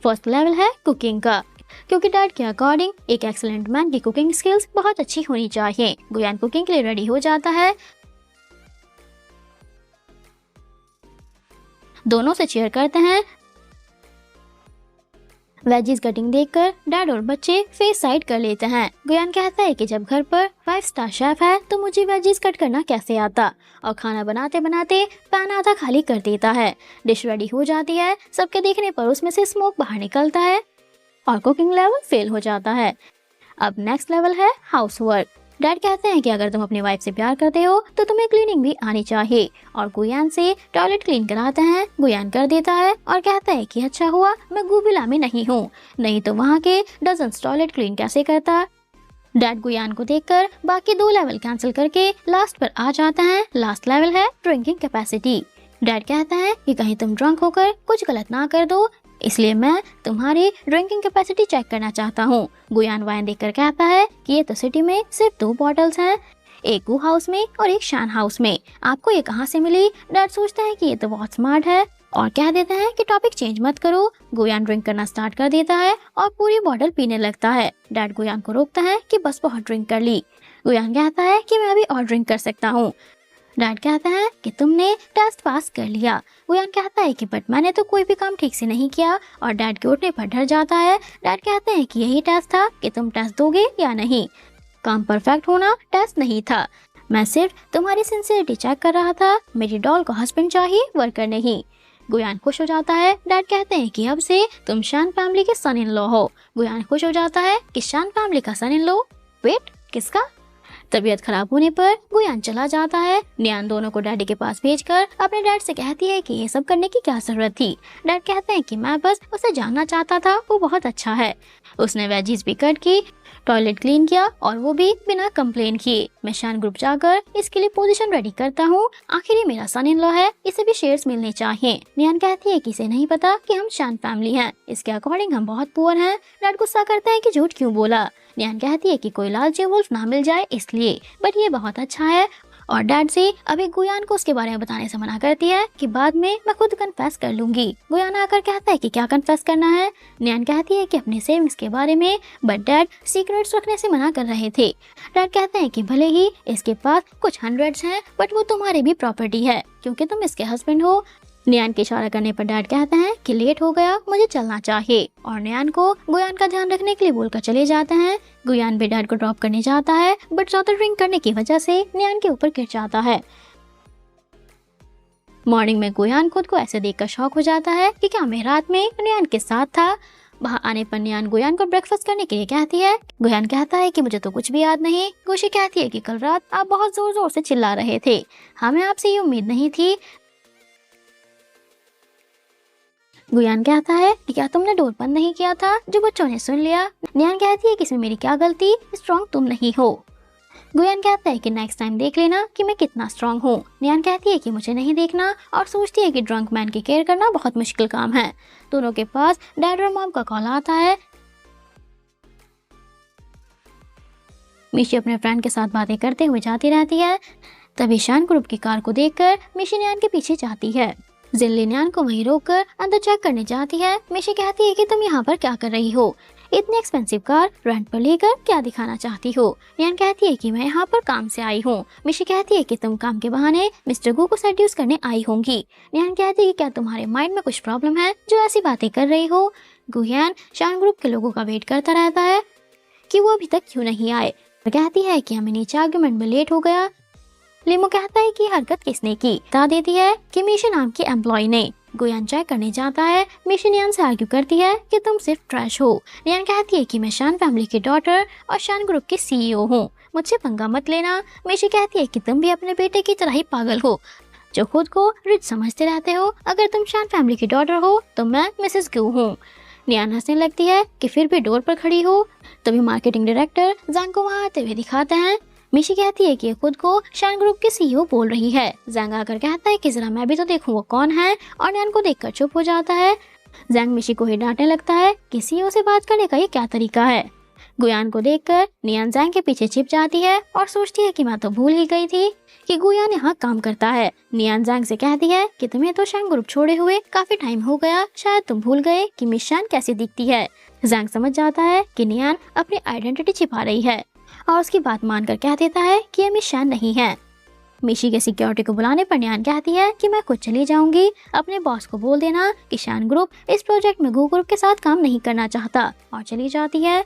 फर्स्ट लेवल है कुकिंग का, क्योंकि डैड के अकॉर्डिंग एक एक्सीलेंट मैन की कुकिंग स्किल्स बहुत अच्छी होनी चाहिए। गुयान कुकिंग के लिए रेडी हो जाता है। दोनों से चीयर करते हैं। वेजीज कटिंग देखकर डैड और बच्चे फेस साइड कर लेते हैं। गुयान कहता है कि जब घर पर 5 स्टार शेफ है तो मुझे वेजीज कट करना कैसे आता, और खाना बनाते बनाते पैन आधा खाली कर देता है। डिश रेडी हो जाती है। सबके देखने पर उसमें से स्मोक बाहर निकलता है और कुकिंग लेवल फेल हो जाता है। अब नेक्स्ट लेवल है हाउसवर्क। डैड कहते हैं कि अगर तुम अपनी वाइफ से प्यार करते हो तो तुम्हें क्लीनिंग भी आनी चाहिए, और गुयान से टॉयलेट क्लीन कराते हैं। गुयान कर देता है और कहता है कि अच्छा हुआ मैं गुबिला में नहीं हूँ, नहीं तो वहाँ के डजन्स टॉयलेट क्लीन कैसे करता। डैड गुयान को देखकर बाकी 2 लेवल कैंसिल करके लास्ट पर आ जाते हैं। लास्ट लेवल है ड्रिंकिंग कैपेसिटी। डैड कहता है कि कहीं तुम ड्रंक होकर कुछ गलत ना कर दो, इसलिए मैं तुम्हारी ड्रिंकिंग कैपेसिटी चेक करना चाहता हूँ। गुयान वाइन देखकर कहता है कि ये तो सिटी में सिर्फ 2 बॉटल्स हैं, एक गू हाउस में और एक शान हाउस में, आपको ये कहाँ से मिली। डैड सोचता है कि ये तो बहुत स्मार्ट है और कह देते हैं कि टॉपिक चेंज मत करो। गुयान ड्रिंक करना स्टार्ट कर देता है और पूरी बॉटल पीने लगता है। डैड गुयान को रोकता है कि बस बहुत ड्रिंक कर ली। गुयान कहता है कि मैं अभी और ड्रिंक कर सकता हूँ। डैड कहता है कि तुमने टेस्ट पास कर लिया। गुयान कहता है कि बट मैंने तो कोई भी काम ठीक से नहीं किया, और डैड के उठने पर डर जाता है। डैड कहते हैं कि यही टेस्ट था कि तुम टेस्ट दोगे या नहीं, काम परफेक्ट होना टेस्ट नहीं था, मैं सिर्फ तुम्हारी सिंसियरिटी चेक कर रहा था। मेरी डॉल को हस्बैंड चाहिए, वर्कर नहीं। गुयान खुश हो जाता है। डैड कहते हैं कि अब से तुम शान फैमिली के सन इन लॉ हो। गुयान खुश हो जाता है कि शान फैमिली का सन इन लॉ, वेट किसका। तबीयत खराब होने पर गुयान चला जाता है। नियान दोनों को डैडी के पास भेजकर अपने डैड से कहती है कि ये सब करने की क्या जरूरत थी। डैड कहते हैं कि मैं बस उसे जानना चाहता था, वो बहुत अच्छा है। उसने वेजीज भी कट की, टॉयलेट क्लीन किया और वो भी बिना कंप्लेन किए। मैं शान ग्रुप जाकर इसके लिए पोजीशन रेडी करता हूँ। आखिर ये मेरा सन इन लॉ है, इसे भी शेयर्स मिलने चाहिए। नियान कहती है कि इसे नहीं पता कि हम शान फैमिली हैं, इसके अकॉर्डिंग हम बहुत पुअर हैं। डैड गुस्सा करता है कि झूठ क्यों बोला। नियान कहती है कि कोई लालची वुल्फ ना मिल जाए इसलिए, बट ये बहुत अच्छा है। और डैड से अभी गुयान को उसके बारे में बताने से मना करती है कि बाद में मैं खुद कन्फेस कर लूंगी। गुयान आकर कहता है कि क्या कन्फेस करना है। नियान कहती है कि अपने सेविंग्स के बारे में, बट डैड सीक्रेट्स रखने से मना कर रहे थे। डैड कहते हैं कि भले ही इसके पास कुछ हंड्रेड्स हैं, बट वो तुम्हारी भी प्रॉपर्टी है क्योंकि तुम इसके हस्बैंड हो। नियान के इशारा करने पर डैड कहते हैं कि लेट हो गया, मुझे चलना चाहिए, और नियान को गुयान का ध्यान रखने के लिए बोलकर चले जाते हैं। गुयान भी डैड को ड्रॉप करने जाता है, बट ज्यादा ड्रिंक करने की वजह से नियान के ऊपर गिर जाता है। मॉर्निंग में गुयान खुद को ऐसे देखकर शॉक हो जाता है कि क्या मैं रात में नियान के साथ था। वहाँ आने पर नियान गुयान को ब्रेकफास्ट करने के लिए कहती है। गुयान कहता है कि मुझे तो कुछ भी याद नहीं। गुशी कहती है कि कल रात आप बहुत जोर जोर से चिल्ला रहे थे, हमें आपसे ये उम्मीद नहीं थी। गुयान कहता है कि क्या तुमने डोर बंद नहीं किया था जो बच्चों ने सुन लिया। नियान कहती है कि इसमें मेरी क्या गलती, स्ट्रॉन्ग तुम नहीं हो। गुयान कहता है कि नेक्स्ट टाइम देख लेना कि मैं कितना स्ट्रॉन्ग हूँ। नियान कहती है कि मुझे नहीं देखना और सोचती है कि ड्रंक मैन की केयर करना बहुत मुश्किल काम है। दोनों के पास डैड और मॉम का कॉल आता है। मिशी अपने फ्रेंड के साथ बातें करते हुए जाती रहती है। तभी शान ग्रुप की कार को देखकर मिशी नियान के पीछे जाती है। जिल्ली नियान को वहीं रोककर अंदर चेक करने जाती है। मिशी कहती है कि तुम यहाँ पर क्या कर रही हो, इतनी एक्सपेंसिव कार रेंट पर लेकर क्या दिखाना चाहती हो। नियान कहती है कि मैं यहाँ पर काम से आई हूँ। मिशी कहती है कि तुम काम के बहाने मिस्टर गू को सेड्यूस करने आई होंगी। नियान कहती है कि क्या तुम्हारे माइंड में कुछ प्रॉब्लम है जो ऐसी बातें कर रही हो। गुयान शान ग्रुप के लोगों का वेट करता रहता है कि वो अभी तक क्यों नहीं आए। कहती है कि हमें नीचे आर्गुमेंट में लेट हो गया। लिमो कहता है कि हरकत किसने की, बता देती है कि मिशी नाम की एम्प्लॉय ने। गुयान चेक करने जाता है। मिशी नियान से आर्ग्यू करती है कि तुम सिर्फ ट्रैश हो। नियान कहती है कि मैं शान फैमिली की डॉटर और शान ग्रुप की सीईओ हूँ, मुझसे पंगा मत लेना। मिशी कहती है कि तुम भी अपने बेटे की तरह ही पागल हो जो खुद को रिच समझते रहते हो। अगर तुम शान फैमिली की डॉटर हो तो मैं मिसेस गू हूँ। नियान हंसने लगती है कि फिर भी डोर पर खड़ी हो। तभी मार्केटिंग डायरेक्टर जैंग को वहाँ आते हुए दिखाते हैं। मिशी कहती है कि खुद को शान ग्रुप की सीईओ बोल रही है। जैंग आकर कहता है कि जरा मैं भी तो देखूं वो कौन है, और नियान को देखकर चुप हो जाता है। जैंग मिशी को ही डांटने लगता है कि सीईओ से बात करने का ये क्या तरीका है। गुयान को देखकर नियान जैंग के पीछे छिप जाती है और सोचती है कि मैं तो भूल ही गई थी कि गुयान यहाँ काम करता है। नियान जैंग से कहती है कि तुम्हें तो शान ग्रुप छोड़े हुए काफी टाइम हो गया, शायद तुम भूल गए कि मिस शान कैसी दिखती है। जैंग समझ जाता है कि नियान अपनी आइडेंटिटी छिपा रही है और उसकी बात मानकर कह देता है कि ये मिस शान नहीं है। मिशी के सिक्योरिटी को बुलाने पर नियान कहती है कि मैं खुद चली जाऊंगी, अपने बॉस को बोल देना कि शान ग्रुप इस प्रोजेक्ट में गू ग्रुप के साथ काम नहीं करना चाहता, और चली जाती है।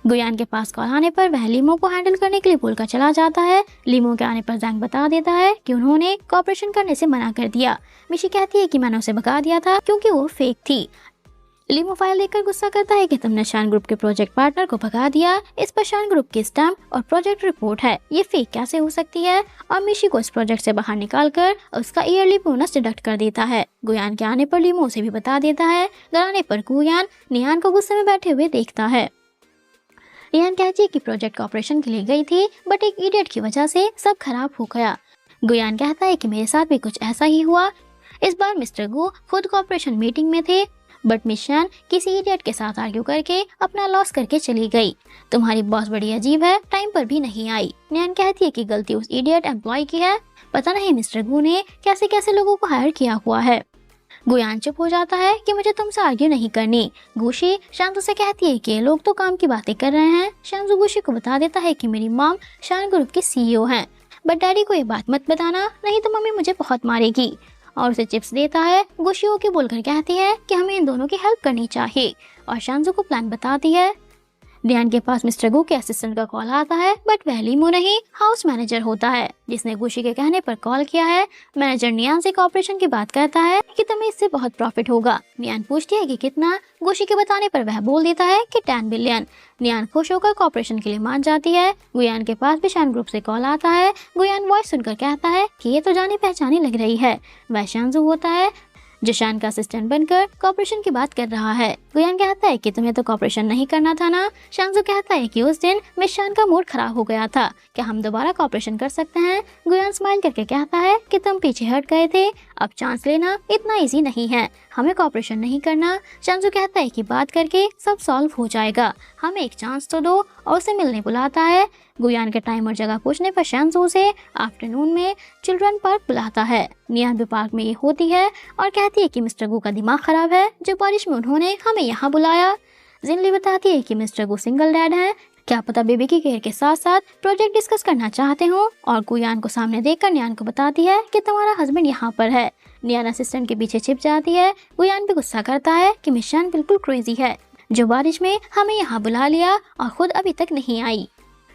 गुयान के पास कॉल आने पर वह लीमो को हैंडल करने के लिए बोलकर चला जाता है। लीमो के आने पर जैंग बता देता है कि उन्होंने कॉपरेशन करने से मना कर दिया। मिशी कहती है कि मैंने उसे भगा दिया था क्योंकि वो फेक थी। लिमो फाइल देखकर गुस्सा करता है कि तुमने शान ग्रुप के प्रोजेक्ट पार्टनर को भगा दिया। इस पर शान ग्रुप की स्टैम्प और प्रोजेक्ट रिपोर्ट है, ये फेक कैसे हो सकती है। और मिशी को इस प्रोजेक्ट से बाहर निकालकर उसका ईयरली बोनस डिडक्ट कर देता है। गुयान के आने पर लिमो उसे भी बता देता है। घर आने पर गुयान नियान को गुस्से में बैठे हुए देखता है। नियान कहती है कि प्रोजेक्ट का ऑपरेशन के लिए गई थी, बट एक इडियट की वजह से सब खराब हो गया। गुयान कहता है कि मेरे साथ भी कुछ ऐसा ही हुआ। इस बार मिस्टर गू खुद कॉपरेशन मीटिंग में थे, बट मिस शान किसी इडियट के साथ आर्ग्यू करके अपना लॉस करके चली गई। तुम्हारी बॉस बड़ी अजीब है, टाइम पर भी नहीं आई। नियान कहती है कि गलती उस इडियट एम्प्लॉय की है, पता नहीं मिस्टर गू ने कैसे कैसे लोगों को हायर किया हुआ है। गुयान चुप हो जाता है कि मुझे तुमसे आर्ग्यू नहीं करनी। गुशी शांतु से कहती है कि लोग तो काम की बातें कर रहे हैं। शांतु गुशी को बता देता है कि मेरी मॉम शान ग्रुप की सीईओ हैं, बट डैडी को ये बात मत बताना, नहीं तो मम्मी मुझे बहुत मारेगी, और उसे चिप्स देता है। गुशी ओके बोलकर कहती है कि हमें इन दोनों की हेल्प करनी चाहिए, और शांजू को प्लान बताती है। नियान के पास मिस्टर गू के असिस्टेंट का कॉल आता है, बट वह लीमो नहीं, हाउस मैनेजर होता है जिसने गुशी के कहने पर कॉल किया है। मैनेजर नियान से कॉर्पोरेशन की बात करता है कि तुम्हें इससे बहुत प्रॉफिट होगा। नियान पूछती है कि कितना। गुशी के बताने पर वह बोल देता है कि 10 बिलियन। नियान खुश होकर कॉर्पोरेशन के लिए मान जाती है। गुयान के पास भी शान ग्रुप से कॉल आता है। गुयान वॉइस सुनकर कहता है कि ये तो जानी पहचानी लग रही है। वह शानजू होता है जो शान का असिस्टेंट बनकर कॉर्पोरेशन की बात कर रहा है। गुयान कहता है कि तुम्हें तो कॉर्पोरेशन नहीं करना था ना। शानजू कहता है कि उस दिन मिस शान का मूड खराब हो गया था, क्या हम दोबारा कॉर्पोरेशन कर सकते हैं। गुयान स्माइल करके कहता है कि तुम पीछे हट गए थे, अब चांस लेना इतना इजी नहीं है, हमें कॉर्पोरेशन नहीं करना। शानजू कहता है कि बात करके सब सॉल्व हो जाएगा, हमें एक चांस तो दो, और उसे मिलने बुलाता है। गुयान के टाइम और जगह पूछने पर शानजू उसे आफ्टरनून में चिल्ड्रन पार्क बुलाता है। नियान भी पार्क में ये होती है और कहती है कि मिस्टर गू का दिमाग खराब है जो बारिश में उन्होंने हमें यहाँ बुलाया। जिनली बताती है कि मिस्टर गू सिंगल डैड हैं, क्या पता बेबी की केयर के साथ साथ प्रोजेक्ट डिस्कस करना चाहते हो। और गुयान को सामने देखकर नियान को बताती है कि तुम्हारा हस्बैंड यहाँ पर है। नियान असिस्टेंट के पीछे छिप जाती है। गुयान भी गुस्सा करता है कि मिस शान बिल्कुल क्रेजी है जो बारिश में हमें यहाँ बुला लिया और खुद अभी तक नहीं आई।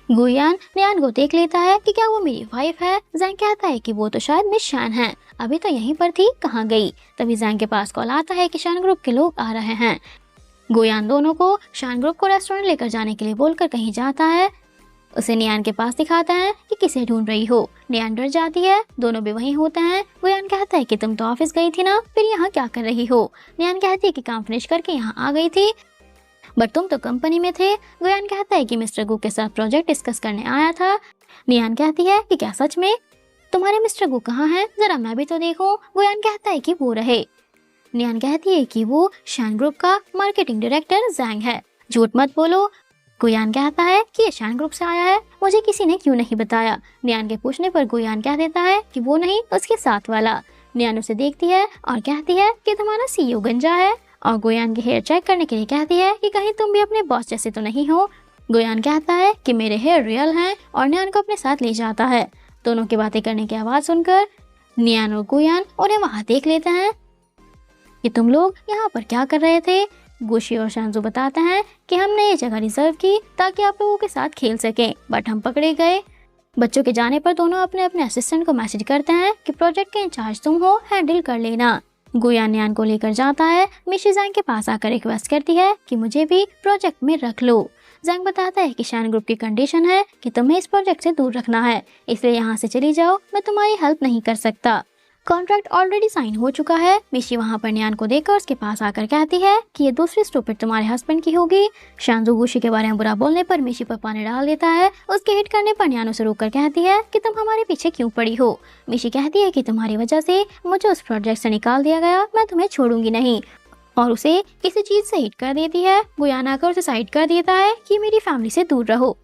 गुयान नियान को देख लेता है कि क्या वो मेरी वाइफ है। जैंग कहता है कि वो तो शायद मिस शान है, अभी तो यहीं पर थी, कहाँ गई। तभी जैंग के पास कॉल आता है कि शान ग्रुप के लोग आ रहे हैं। गुयान दोनों को शान ग्रुप को रेस्टोरेंट लेकर जाने के लिए बोलकर कहीं जाता है। उसे नियान के पास दिखाता है कि किसे ढूंढ रही हो। नियान डर जाती है, दोनों भी वहीं होते हैं। गुयान कहता है कि तुम तो ऑफिस गई थी ना, फिर यहाँ क्या कर रही हो। नियान कहती है कि काम फिनिश करके यहाँ आ गई थी, बट तुम तो कंपनी में थे। गुयान कहता है कि मिस्टर गू के साथ प्रोजेक्ट डिस्कस करने आया था। नियान कहती है कि क्या सच में, तुम्हारे मिस्टर गू कहाँ हैं, जरा मैं भी तो देखूं। गुयान कहता है कि वो रहे। नियान कहती है कि वो शान ग्रुप का मार्केटिंग डायरेक्टर जैंग है, झूठ मत बोलो। गुयान कहता है कि ये शान ग्रुप से आया है, मुझे किसी ने क्यों नहीं बताया। नियान के पूछने पर गुयान कह देता है कि वो नहीं, उसके साथ वाला। नियान उसे देखती है और कहती है कि तुम्हारा सीईओ गंजा है, और गुयान के हेयर चेक करने के लिए कहती है कि कहीं तुम भी अपने बॉस जैसे तो नहीं हो। गुयान कहता है कि मेरे हेयर रियल हैं और नियान को अपने साथ ले जाता है। दोनों की बातें करने की आवाज सुनकर नियान और गुयान उन्हें वहाँ देख लेते हैं कि तुम लोग यहाँ पर क्या कर रहे थे। गुशी और शानजू बताते हैं कि हमने ये जगह रिजर्व की ताकि आप लोगों के साथ खेल सकें, बट हम पकड़े गए। बच्चों के जाने पर दोनों अपने अपने असिस्टेंट को मैसेज करते हैं कि प्रोजेक्ट के इंचार्ज तुम हो, हैंडल कर लेना। गुयान नियान को लेकर जाता है। मिशी जैंग के पास आकर रिक्वेस्ट करती है कि मुझे भी प्रोजेक्ट में रख लो। जैंग बताता है कि शान ग्रुप की कंडीशन है कि तुम्हें इस प्रोजेक्ट से दूर रखना है, इसलिए यहाँ से चली जाओ, मैं तुम्हारी हेल्प नहीं कर सकता। कॉन्ट्रैक्ट ऑलरेडी साइन हो चुका है। मिशी वहाँ पर नियान को देखकर उसके पास आकर कहती है कि ये दूसरी स्टूपिड तुम्हारे हस्बैंड की होगी। शानजू गुशी के बारे में बुरा बोलने पर मिशी पर पानी डाल देता है। उसके हिट करने पर नियान उसे रोककर कहती है कि तुम हमारे पीछे क्यों पड़ी हो। मिशी कहती है कि तुम्हारी वजह से मुझे उस प्रोजेक्ट से निकाल दिया गया, मैं तुम्हें छोड़ूंगी नहीं, और उसे किसी चीज से हिट कर देती है। गुयान आकर उसे साइड कर देता है कि मेरी फैमिली से दूर रहो।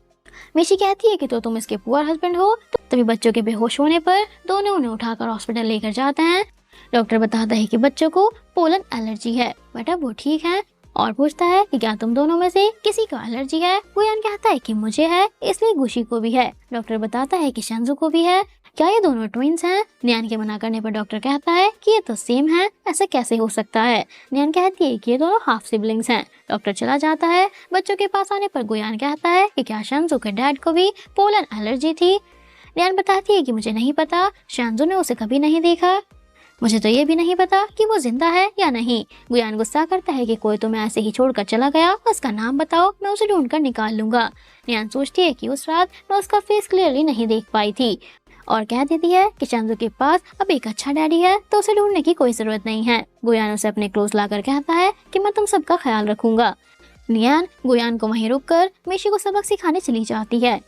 मिशी कहती है कि तो तुम इसके पुअर हस्बैंड हो। तभी बच्चों के बेहोश होने पर दोनों उन्हें उठाकर हॉस्पिटल लेकर जाते हैं। डॉक्टर बताता है कि बच्चों को पोलन एलर्जी है, बट अब वो ठीक है, और पूछता है कि क्या तुम दोनों में से किसी को एलर्जी है। गुयान कहता है कि मुझे है, इसलिए गुशी को भी है। डॉक्टर बताता है कि शानजू को भी है। क्या ये दोनों ट्विंस हैं? नियान के मना करने पर डॉक्टर कहता है कि ये तो सेम है, ऐसा कैसे हो सकता है। नियान कहती है कि ये दोनों हाफ सिबलिंग्स हैं। डॉक्टर चला जाता है। बच्चों के पास आने पर गुयान कहता है कि क्या शानजू के डैड को भी पोलन एलर्जी थी। नियान बताती है कि मुझे नहीं पता, शानजू ने उसे कभी नहीं देखा, मुझे तो ये भी नहीं पता कि वो जिंदा है या नहीं। गुयान गुस्सा करता है कि कोई तुम्हें ऐसे ही छोड़कर चला गया, उसका नाम बताओ, मैं उसे ढूंढकर निकाल लूंगा। नियान सोचती है कि उस रात मैं उसका फेस क्लियरली नहीं देख पाई थी, और कह देती है कि शानजू के पास अब एक अच्छा डैडी है तो उसे ढूंढने की कोई जरूरत नहीं है। गुयान उसे अपने क्लोज लाकर कहता है कि मैं तुम सबका ख्याल रखूंगा। नियान गुयान को वहीं रोककर मिशी को सबक सिखाने चली जाती है।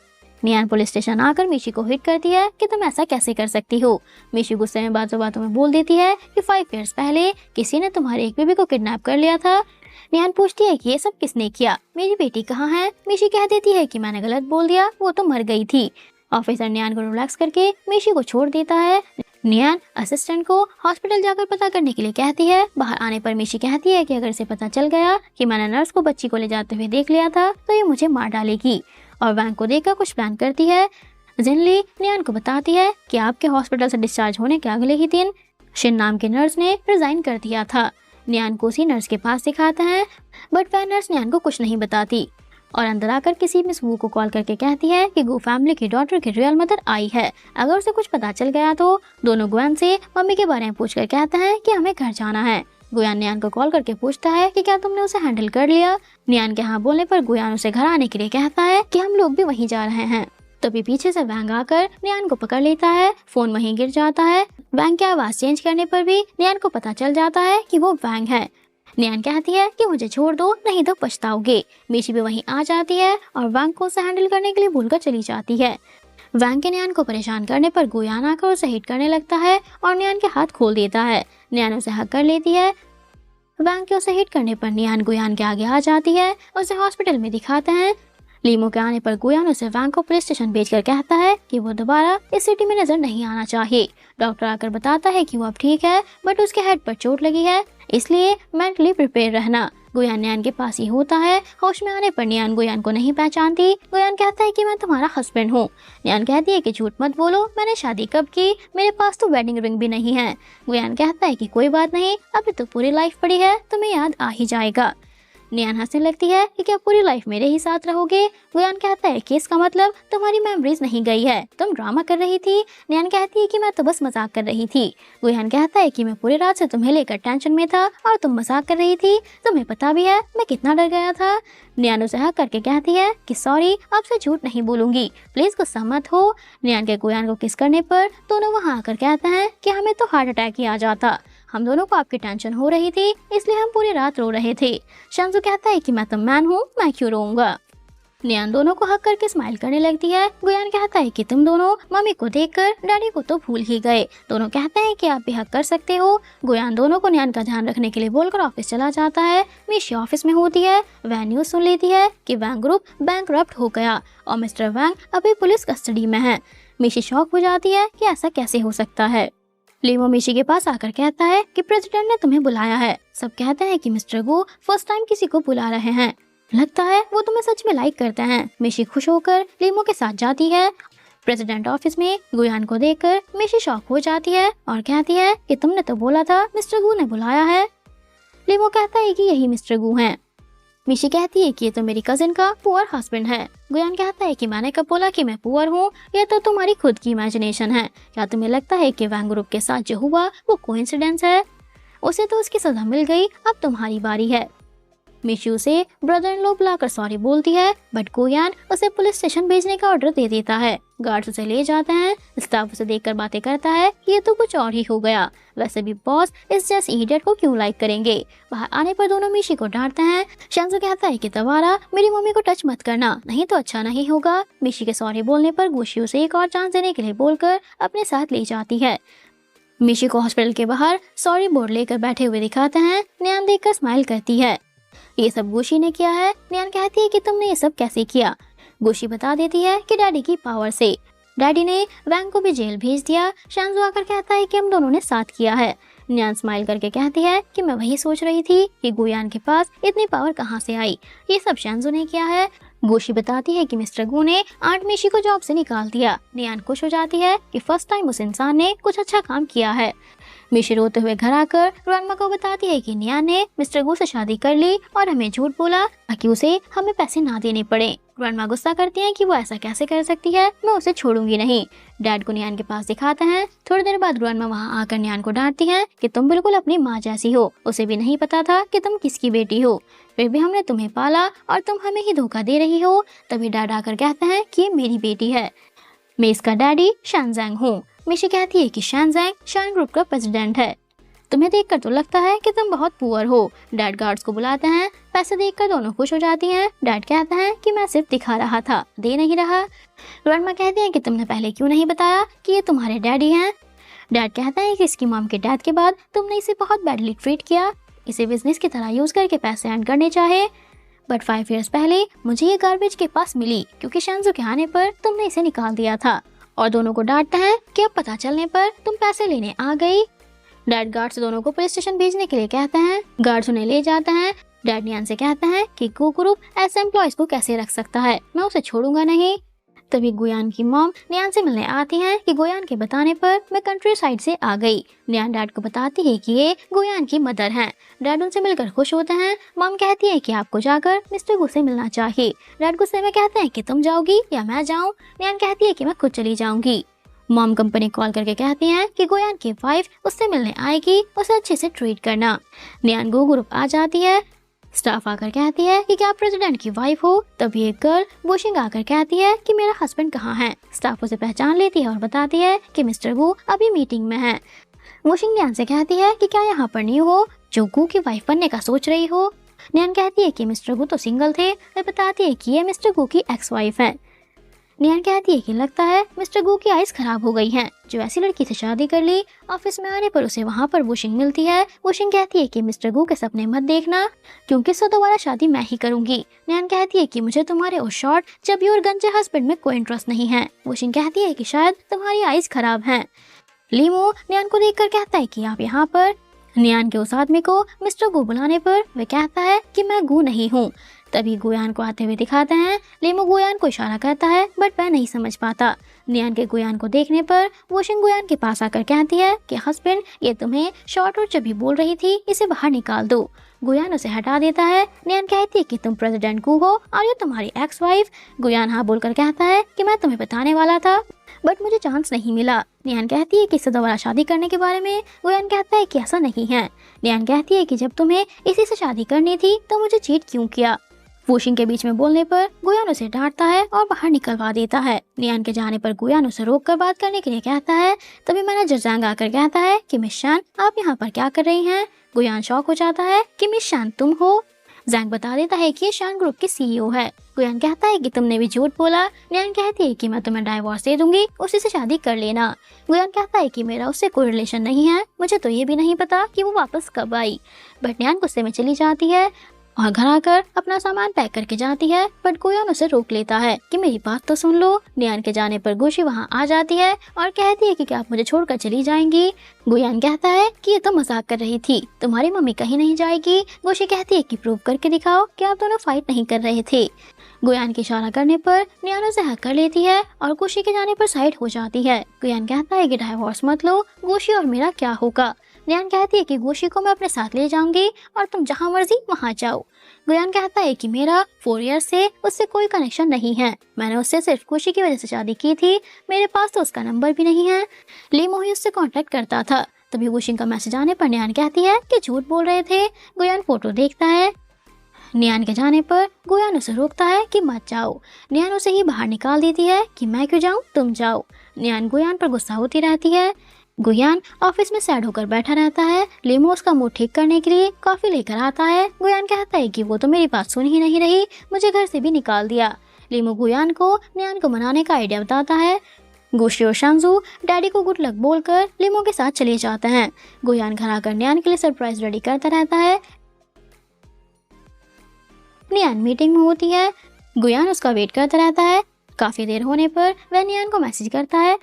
नियान पुलिस स्टेशन आकर मिशी को हिट करती है कि तुम ऐसा कैसे कर सकती हो। मिशी गुस्से में बातों बातों में बोल देती है कि 5 इयर्स पहले किसी ने तुम्हारे एक बेबी को किडनैप कर लिया था। नियान पूछती है कि ये सब किसने किया, मेरी बेटी कहाँ है। मिशी कह देती है कि मैंने गलत बोल दिया, वो तो मर गई थी। ऑफिसर नियान को रिलैक्स करके मिशी को छोड़ देता है। नियान असिस्टेंट को हॉस्पिटल जाकर पता करने के लिए कहती है। बाहर आने पर मिशी कहती है कि अगर इसे पता चल गया कि मैंने नर्स को बच्ची को ले जाते हुए देख लिया था तो ये मुझे मार डालेगी, और वैंग को देखकर कुछ प्लान करती है। जिनली नियान को बताती है कि आपके हॉस्पिटल से डिस्चार्ज होने के अगले ही दिन शिन नाम के नर्स ने रिजाइन कर दिया था। नियान को उसी नर्स के पास दिखाते हैं, बट वह नर्स नियान को कुछ नहीं बताती। और अंदर आकर किसी मिस वू को कॉल करके कहती है कि गु फैमिली की डॉटर की रियल मदर आई है, अगर उसे कुछ पता चल गया तो। दोनों गुयान से मम्मी के बारे में पूछकर कहता है कि हमें घर जाना है। गुयान नियान को कॉल करके पूछता है कि क्या तुमने उसे हैंडल कर लिया। नियान के हाँ बोलने पर गुयान उसे घर आने के लिए कहता है कि हम लोग भी वहीं जा रहे हैं। तभी पीछे से वैंग आकर नियान को पकड़ लेता है। फोन वहीं गिर जाता है। वैंग की आवाज चेंज करने पर भी नियान को पता चल जाता है कि वो वैंग है। नियान कहती है कि मुझे छोड़ दो, नहीं तो पछताओगे। मीशी भी वहीं आ जाती है और वैंग को उसे हैंडल करने के लिए भूलकर चली जाती है। वैंग के नियान को परेशान करने पर गुयान आकर उसे हिट करने लगता है और नियान के हाथ खोल देता है। नियान उसे हक कर लेती है। वैंग के उसे हिट करने पर नियान गुयान के आगे आ जाती है। उसे हॉस्पिटल में दिखाते हैं। लीमो के आने पर गुयान उसे वैंग को पुलिस स्टेशन भेजकर कहता है कि वो दोबारा इस सिटी में नजर नहीं आना चाहिए। डॉक्टर आकर बताता है कि वो अब ठीक है, बट उसके हेड पर चोट लगी है, इसलिए मेंटली प्रिपेयर रहना। गुयान नियान के पास ही होता है। होश में आने पर नियान गुयान को नहीं पहचानती। गुयान कहता है कि मैं तुम्हारा हस्बैंड हूँ। नियान कहती है कि झूठ मत बोलो, मैंने शादी कब की, मेरे पास तो वेडिंग रिंग भी नहीं है। गुयान कहता है कि कोई बात नहीं, अभी तो पूरी लाइफ पड़ी है, तुम्हें याद आ ही जाएगा। नियान हंसने लगती है कि क्या पूरी लाइफ मेरे ही साथ रहोगे। गुयान कहता है कि इसका मतलब तुम्हारी मेमोरीज नहीं गई है, तुम ड्रामा कर रही थी। नियान कहती है कि मैं तो बस मजाक कर रही थी। गुयान कहता है कि मैं पूरी रात से तुम्हें लेकर टेंशन में था और तुम मजाक कर रही थी, तुम्हें पता भी है मैं कितना डर गया था। नियान उसे हक करके कहती है कि सॉरी, आपसे झूठ नहीं बोलूंगी, प्लीज गुस्सा मत हो। नियान के गुयान को किस करने पर दोनों वहाँ आकर कहते हैं कि हमें तो हार्ट अटैक ही आ जाता, हम दोनों को आपकी टेंशन हो रही थी, इसलिए हम पूरी रात रो रहे थे। शांजू कहता है कि मैं तो मैन हूँ, मैं क्यों रोऊंगा। नियान दोनों को हक करके स्माइल करने लगती है। गुयान कहता है कि तुम दोनों मम्मी को देखकर डैडी को तो भूल ही गए। दोनों कहते हैं कि आप भी हक कर सकते हो। गुयान दोनों को नियान का ध्यान रखने के लिए बोलकर ऑफिस चला जाता है। मीशी ऑफिस में होती है। वह न्यूज सुन लेती है कि वैंग ग्रुप बैंकरप्ट हो गया और मिस्टर वैंग अभी पुलिस कस्टडी में है। मीशी शॉक हो जाती है कि ऐसा कैसे हो सकता है। लीमो मीशी के पास आकर कहता है कि प्रेसिडेंट ने तुम्हें बुलाया है। सब कहते हैं कि मिस्टर गो फर्स्ट टाइम किसी को बुला रहे हैं, लगता है वो तुम्हें सच में लाइक करते हैं। मीशी खुश होकर लीमो के साथ जाती है। प्रेसिडेंट ऑफिस में गुयान को देखकर मीशी शॉक हो जाती है और कहती है कि तुमने तो बोला था मिस्टर गू ने बुलाया है। लीमो कहता है कि यही मिस्टर गू हैं। मीशी कहती है कि ये तो मेरी कजिन का पुअर हस्बैंड है। गुयान कहता है कि मैंने कब बोला कि मैं पुअर हूँ, ये तो तुम्हारी खुद की इमेजिनेशन है। क्या तुम्हें लगता है कि वैंग ग्रुप के साथ जो हुआ वो कोइंसिडेंस है? उसे तो उसकी सजा मिल गई, अब तुम्हारी बारी है। मीशी उसे ब्रदर इन लॉ बुलाकर सॉरी बोलती है, बट गुयान उसे पुलिस स्टेशन भेजने का ऑर्डर दे देता है। गार्ड्स उसे ले जाते हैं। स्टाफ उसे देखकर बातें करता है, ये तो कुछ और ही हो गया। वैसे भी बॉस इस जैसे इडियट को क्यों लाइक करेंगे। बाहर आने पर दोनों मीशी को डांटते हैं। शांजू कहता है कि दोबारा मेरी मम्मी को टच मत करना, नहीं तो अच्छा नहीं होगा। मीशी के सॉरी बोलने पर गुशी उसे एक और चांस देने के लिए बोलकर अपने साथ ले जाती है। मीशी को हॉस्पिटल के बाहर सॉरी बोर्ड लेकर बैठे हुए दिखाते हैं। नियान देखकर स्माइल करती है। ये सब गुशी ने किया है। नियान कहती है कि तुमने ये सब कैसे किया। गुशी बता देती है कि डैडी की पावर से। डैडी ने वैंग को भी जेल भेज दिया। शांजू आकर कहता है कि हम दोनों ने साथ किया है। नियान स्माइल करके कहती है कि मैं वही सोच रही थी कि गुयान के पास इतनी पावर कहाँ से आई, ये सब शांजू ने किया है। गुशी बताती है कि मिस्टर गू ने आंट मीशी को जॉब से निकाल दिया। नियान खुश हो जाती है कि फर्स्ट टाइम उस इंसान ने कुछ अच्छा काम किया है। मीशी रोते हुए घर आकर ग्रैंडमा को बताती है कि नियान ने मिस्टर गू से शादी कर ली और हमें झूठ बोला ताकि उसे हमें पैसे ना देने पड़े। ग्रैंडमा गुस्सा करती हैं कि वो ऐसा कैसे कर सकती है, मैं उसे छोड़ूंगी नहीं। डैड को नियान के पास दिखाते हैं। थोड़ी देर बाद ग्रैंडमा वहाँ आकर नियान को डांटती हैं कि तुम बिल्कुल अपनी माँ जैसी हो, उसे भी नहीं पता था कि तुम किसकी बेटी हो, फिर भी हमने तुम्हें पाला और तुम हमें ही धोखा दे रही हो। तभी डैड आकर कहते हैं कि ये मेरी बेटी है, मैं इसका डैडी शानजैंग हूँ। मीशी कहती है कि शानजैंग शान ग्रुप का प्रेसिडेंट है। तुम्हें देखकर तो लगता है कि तुम बहुत पुअर हो। डैड गार्ड्स को बुलाते हैं। पैसे देखकर दोनों खुश हो जाती हैं। डैड कहते हैं कि मैं सिर्फ दिखा रहा था, दे नहीं रहा। ग्रैंडमा कहती हैं कि तुमने पहले क्यों नहीं बताया कि ये तुम्हारे डैडी हैं। डैड कहता है कि इसकी मॉम के डेथ के बाद तुमने इसे बहुत बैडली ट्रीट किया, इसे बिजनेस की तरह यूज करके पैसे अर्न करने चाहे, बट 5 इयर्स पहले मुझे ये गार्बेज के पास मिली क्योंकि शांजू के आने पर तुमने इसे निकाल दिया था। और दोनों को डांटता है कि अब पता चलने पर तुम पैसे लेने आ गई। डैड गार्ड्स दोनों को पुलिस स्टेशन भेजने के लिए कहते हैं। गार्ड्स उन्हें ले जाते हैं। डैड नियान से कहते हैं कि गू ग्रुप ऐसे एम्प्लॉयज को कैसे रख सकता है, मैं उसे छोड़ूंगा नहीं। तभी गुयान की मॉम नियान से मिलने आती हैं कि गुयान के बताने पर मैं कंट्री साइड से आ गई। नियान डैड को बताती है कि ये गुयान की मदर हैं। डैड उनसे मिलकर खुश होते हैं। मॉम कहती है कि आपको जाकर मिस्टर गू से मिलना चाहिए। डैड गुस्से में कहते हैं कि तुम जाओगी या मैं जाऊं। नियान कहती है कि मैं खुद चली जाऊंगी। मॉम कंपनी कॉल करके कहती हैं कि गुयान की वाइफ उससे मिलने आएगी, उसे अच्छे से ट्रीट करना। नियान गो ग्रुप आ जाती है। स्टाफ आकर कहती है कि क्या आप प्रेसिडेंट की वाइफ हो। तभी एक गर्ल वुशिंग आकर कहती है कि मेरा हस्बैंड कहाँ है। स्टाफ उसे पहचान लेती है और बताती है कि मिस्टर गू अभी मीटिंग में है। वुशिंग नियान से कहती है कि क्या यहाँ पर न्यू हो जो गू की वाइफ बनने का सोच रही हो। नियान कहती है कि मिस्टर गू तो सिंगल थे। वह बताती है कि ये मिस्टर गू की एक्स वाइफ है। नियान कहती है कि लगता है मिस्टर गू की आइज खराब हो गई हैं, जो ऐसी लड़की से शादी कर ली। ऑफिस में आने पर उसे वहाँ पर वुशिंग मिलती है। वुशिंग कहती है कि मिस्टर गू के सपने मत देखना, क्योंकि इससे दोबारा शादी मैं ही करूंगी। नियान कहती है कि मुझे तुम्हारे उस शॉर्ट चबी और गंजे हस्बैंड में कोई इंटरेस्ट नहीं है। वुशिंग कहती है कि शायद तुम्हारी आइज खराब है। लीमो नियान को देखकर कहता है कि आप यहाँ पर। नियान के उस आदमी को मिस्टर गू बुलाने पर वह कहता है कि मैं गू नहीं हूँ। तभी गुयान को आते हुए दिखाते हैं। लीमो गुयान को इशारा करता है बट वह नहीं समझ पाता। नियान के गुयान को देखने पर वुशिंग गुयान के पास आकर कहती है कि हस्बैंड ये तुम्हें शॉर्ट और चबी बोल रही थी, इसे बाहर निकाल दो। गुयान उसे हटा देता है। नियान कहती है कि तुम प्रेसिडेंट गू हो और ये तुम्हारी एक्स वाइफ। गुयान हाँ बोलकर कहता है कि मैं तुम्हें बताने वाला था बट मुझे चांस नहीं मिला। नियान कहती है कि इससे दोबारा शादी करने के बारे में। गुयान कहता है कि ऐसा नहीं है। नियान कहती है कि जब तुम्हें इसी से शादी करनी थी तो मुझे चीट क्यों किया। वुशिंग के बीच में बोलने पर गुयान उसे डांटता है और बाहर निकलवा देता है। नियान के जाने पर गुयान उसे रोककर बात करने के लिए कहता है। तभी मैनेजर जैंग आकर कहता है कि मिस शान आप यहाँ पर क्या कर रही हैं। गुयान शॉक हो जाता है कि मिस शान तुम हो। जैंग बता देता है कि ये शान ग्रुप की सीईओ है। गुयान कहता है कि तुमने भी झूठ बोला। नियान कहती है कि मैं तुम्हें डाइवोर्स दे दूंगी, उसी से शादी कर लेना। गुयान कहता है कि मेरा उससे कोई रिलेशन नहीं है, मुझे तो ये भी नहीं पता कि वो वापस कब आई। बट नियान गुस्से में चली जाती है और घर आकर अपना सामान पैक करके जाती है। बट गुयान उसे रोक लेता है कि मेरी बात तो सुन लो। नियान के जाने पर गुशी वहाँ आ जाती है और कहती है कि क्या आप मुझे छोड़कर चली जाएंगी। गुयान कहता है कि ये तो मजाक कर रही थी, तुम्हारी मम्मी कहीं नहीं जाएगी। गुशी कहती है कि प्रूव करके दिखाओ कि आप दोनों फाइट नहीं कर रहे थे। गुयान की इशारा करने पर नियान उसे हक कर लेती है और गुशी के जाने पर साइड हो जाती है। गुयान कहता है कि डाइवोर्स मत लो, गुशी और मेरा क्या होगा। नियान कहती है कि गुशी को मैं अपने साथ ले जाऊंगी और तुम जहाँ मर्जी वहाँ जाओ। गुयान कहता है कि मेरा 4 ईयर से उससे कोई कनेक्शन नहीं है, मैंने उससे सिर्फ गुशी की वजह से शादी की थी, मेरे पास तो उसका नंबर भी नहीं है। लीमो ही उससे कांटेक्ट करता था। तभी गुशी का मैसेज आने पर नियान कहती है कि झूठ बोल रहे थे। गुयान फोटो देखता है। नियान के जाने पर गुयान उसे रोकता है कि मत जाओ। नियान उसे ही बाहर निकाल देती है कि मैं क्यों जाऊं, तुम जाओ। नियान गुयान पर गुस्सा होती रहती है। गुयान ऑफिस में सैड होकर बैठा रहता है। लीमो उसका मूड ठीक करने के लिए कॉफी लेकर आता है। गुयान कहता है कि वो तो मेरी बात सुन ही नहीं रही, मुझे घर से भी निकाल दिया। लीमो गुयान को नियान को मनाने का आइडिया बताता है। गुशी और शांजू डैडी को गुड लक बोलकर लीमो के साथ चले जाते हैं। गुयान घर आकर नियान के लिए सरप्राइज रेडी करता रहता है। नियान मीटिंग में होती है। गुयान उसका वेट करता रहता है। काफी देर होने पर वह नियान को मैसेज करता है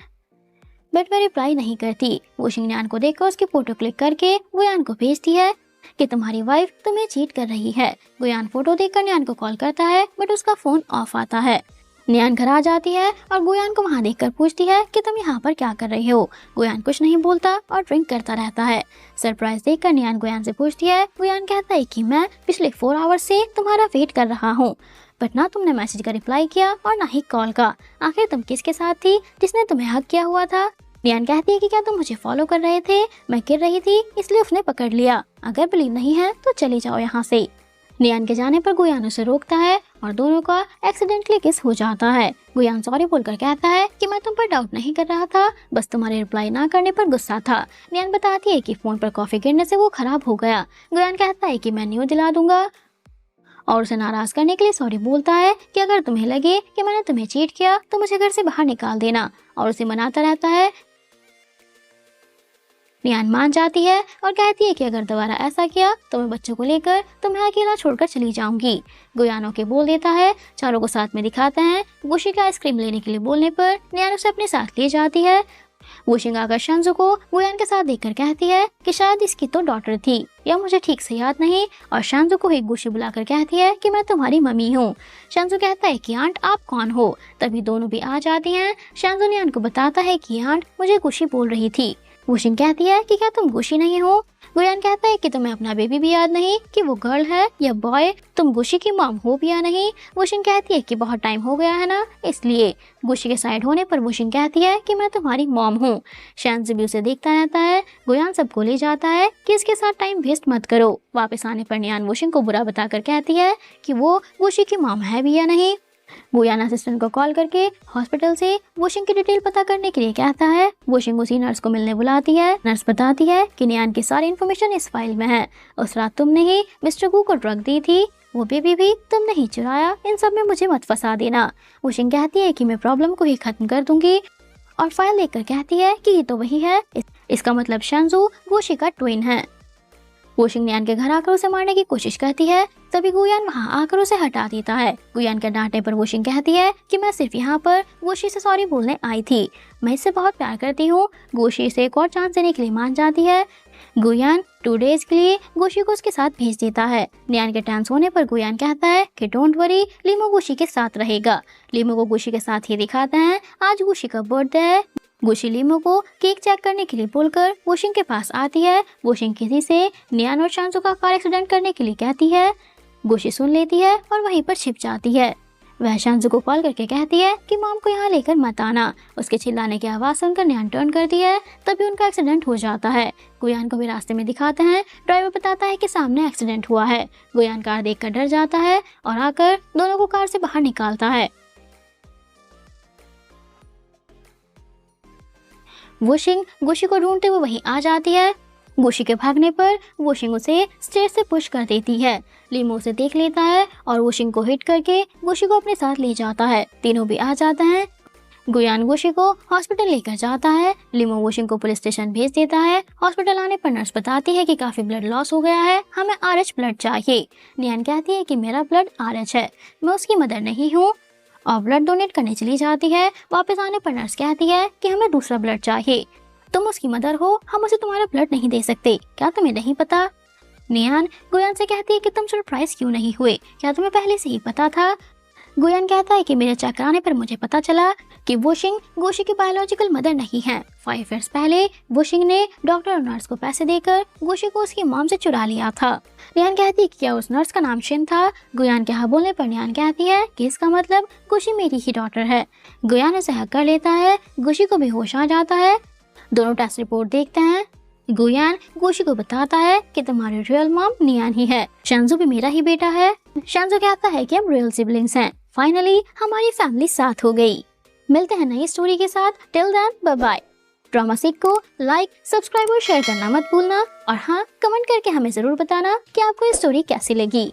बट वह रिप्लाई नहीं करती। वुशिंग नियान को देखकर उसकी फोटो क्लिक करके गुयान को भेजती है कि तुम्हारी वाइफ तुम्हें चीट कर रही है। गुयान फोटो देखकर नियान को कॉल करता है बट उसका फोन ऑफ आता है। नियान घर आ जाती है और गुयान को वहाँ देखकर पूछती है कि तुम यहाँ पर क्या कर रही हो। गुयान कुछ नहीं बोलता और ड्रिंक करता रहता है। सरप्राइज देखकर नियान गुयान से पूछती है। गुयान कहता है कि मैं पिछले 4 आवर्स से तुम्हारा वेट कर रहा हूँ, बट ना तुमने मैसेज का रिप्लाई किया और ना ही कॉल का। आखिर तुम किसके साथ थी जिसने तुम्हें हक किया हुआ था। नियान कहती है कि क्या तुम मुझे फॉलो कर रहे थे, मैं गिर रही थी इसलिए उसने पकड़ लिया, अगर बिलीव नहीं है तो चले जाओ यहाँ से। नियान के जाने पर गुयान उसे रोकता है और दोनों का एक्सीडेंटली किस हो जाता है। गुयान सॉरी बोलकर कहता है कि मैं तुम पर डाउट नहीं कर रहा था, बस तुम्हारे रिप्लाई ना करने पर गुस्सा था। नियान बताती है कि फोन पर कॉफी गिरने से वो खराब हो गया। गुयान कहता है कि मैं न्यू दिला दूंगा और उसे नाराज करने के लिए सॉरी बोलता है कि अगर तुम्हें लगे कि मैंने तुम्हें चीट किया तो मुझे घर से बाहर निकाल देना, और उसे मनाता रहता है। नियान मान जाती है और कहती है कि अगर दोबारा ऐसा किया तो मैं बच्चों को लेकर तुम्हें अकेला छोड़कर चली जाऊंगी। गुयान के बोल देता है। चारों को साथ में दिखाते हैं। गुशी का आइसक्रीम लेने के लिए बोलने पर नियान उसे अपने साथ ले जाती है। वुशिंग आकर शंजू को गुयान के साथ देखकर कहती है कि शायद इसकी तो डॉटर थी या मुझे ठीक से याद नहीं, और शंजू को एक गुशी बुलाकर कहती है कि मैं तुम्हारी मम्मी हूँ। शंजू कहता है कि आंट आप कौन हो। तभी दोनों भी आ जाती हैं। शंजू नियान को बताता है कि आंट मुझे गुशी बोल रही थी। वुशिंग कहती है कि क्या तुम गुशी नहीं हो। गुयान कहता है कि तुम्हें अपना बेबी भी याद नहीं कि वो गर्ल है या बॉय, तुम गुशी की मॉम हो भी या नहीं। वुशिंग कहती है कि बहुत टाइम हो गया है ना, इसलिए। गुशी के साइड होने पर वुशिंग कहती है कि मैं तुम्हारी मॉम हूँ। शंजू भी उसे देखता रहता है। गुयान सबको ले जाता है कि इसके साथ टाइम वेस्ट मत करो। वापस आने पर नियान वुशिंग को बुरा बताकर कहती है कि वो गुशी की मॉम है भी या नहीं। गुयान असिस्टेंट को कॉल करके हॉस्पिटल से वुशिंग की डिटेल पता करने के लिए कहता है। वुशिंग उसी नर्स को मिलने बुलाती है। नर्स बताती है कि नियान की सारी इन्फॉर्मेशन इस फाइल में है। उस रात तुमने ही मिस्टर गू को ड्रग दी थी, वो बेबी भी तुमने ही चुराया। इन सब में मुझे मत फंसा देना। वुशिंग कहती है कि मैं प्रॉब्लम को ही खत्म कर दूंगी, और फाइल देखकर कहती है कि ये तो वही है। इसका मतलब शंजू गुशी का ट्विन है। वुशिंग नियान के घर आकर उसे मारने की कोशिश करती है। तभी गुयान वहां आकर उसे हटा देता है। गुयान के डांटने पर वुशिंग कहती है कि मैं सिर्फ यहाँ पर गुशी से सॉरी बोलने आई थी, मैं इससे बहुत प्यार करती हूँ। गुशी से एक और चांस देने के लिए मान जाती है। गुयान 2 डेज के लिए गुशी को उसके साथ भेज देता है। नियान के डांस होने पर गुयान कहता है कि डोंट वरी, लीमो गुशी के साथ रहेगा। लीमो को गुशी के साथ ही दिखाते हैं। आज गुशी का बर्थडे है। गुशी लीमो को केक चेक करने के लिए बोलकर वुशिंग के पास आती है। वुशिंग किसी से नियान और शंजू का कार एक्सीडेंट करने के लिए कहती है। गुशी सुन लेती है और वहीं पर छिप जाती है। वह शंजू को कॉल करके कहती है कि मॉम को यहाँ लेकर मत आना। उसके चिल्लाने की आवाज सुनकर नियान टर्न करती है। तभी उनका एक्सीडेंट हो जाता है। गुयान को भी रास्ते में दिखाते हैं। ड्राइवर बताता है कि सामने एक्सीडेंट हुआ है। गुयान कार देखकर डर जाता है और आकर दोनों को कार से बाहर निकालता है। वुशिंग गुशी को ढूंढते हुए वहीं आ जाती है। गुशी के भागने पर वुशिंग उसे स्टेज से पुश कर देती है। लीमो उसे देख लेता है और वुशिंग को हिट करके गुशी को अपने साथ ले जाता है। तीनों भी आ जाते हैं। गुयान गुशी को हॉस्पिटल लेकर जाता है। लीमो वुशिंग को पुलिस स्टेशन भेज देता है। हॉस्पिटल आने पर नर्स बताती है कि काफी ब्लड लॉस हो गया है, हमें RH ब्लड चाहिए। नियान कहती है कि मेरा ब्लड RH है, मैं उसकी मदर नहीं हूँ, और ब्लड डोनेट करने चली जाती है। वापस आने पर नर्स कहती है कि हमें दूसरा ब्लड चाहिए, तुम उसकी मदर हो, हम उसे तुम्हारा ब्लड नहीं दे सकते, क्या तुम्हें नहीं पता। नियान गुयान से कहती है कि तुम सरप्राइज क्यों नहीं हुए, क्या तुम्हें पहले से ही पता था। गुयान कहता है कि मेरे चेक कराने पर मुझे पता चला कि वुशिंग गुशी की बायोलॉजिकल मदर नहीं है। 5 इयर्स पहले वुशिंग ने डॉक्टर और नर्स को पैसे देकर गुशी को उसकी मॉम से चुरा लिया था। नियान कहती है कि क्या उस नर्स का नाम शिन था। गुयान के हाँ बोलने पर नियान कहती है कि इसका मतलब गुशी मेरी ही डॉटर है। गुयान उसे हक कर लेता है। गुशी को भी होश आ जाता है। दोनों टेस्ट रिपोर्ट देखते हैं। गुयान गुशी को बताता है कि तुम्हारी रियल मॉम नियान ही है, शंजू भी मेरा ही बेटा है। शंजू कहता है कि हम रियल सिबलिंग्स हैं। फाइनली हमारी फैमिली साथ हो गई। मिलते हैं नई स्टोरी के साथ। Till then bye bye. Drama सीख को लाइक, सब्सक्राइब और शेयर करना मत भूलना, और हाँ, कमेंट करके हमें जरूर बताना कि आपको ये स्टोरी कैसी लगी।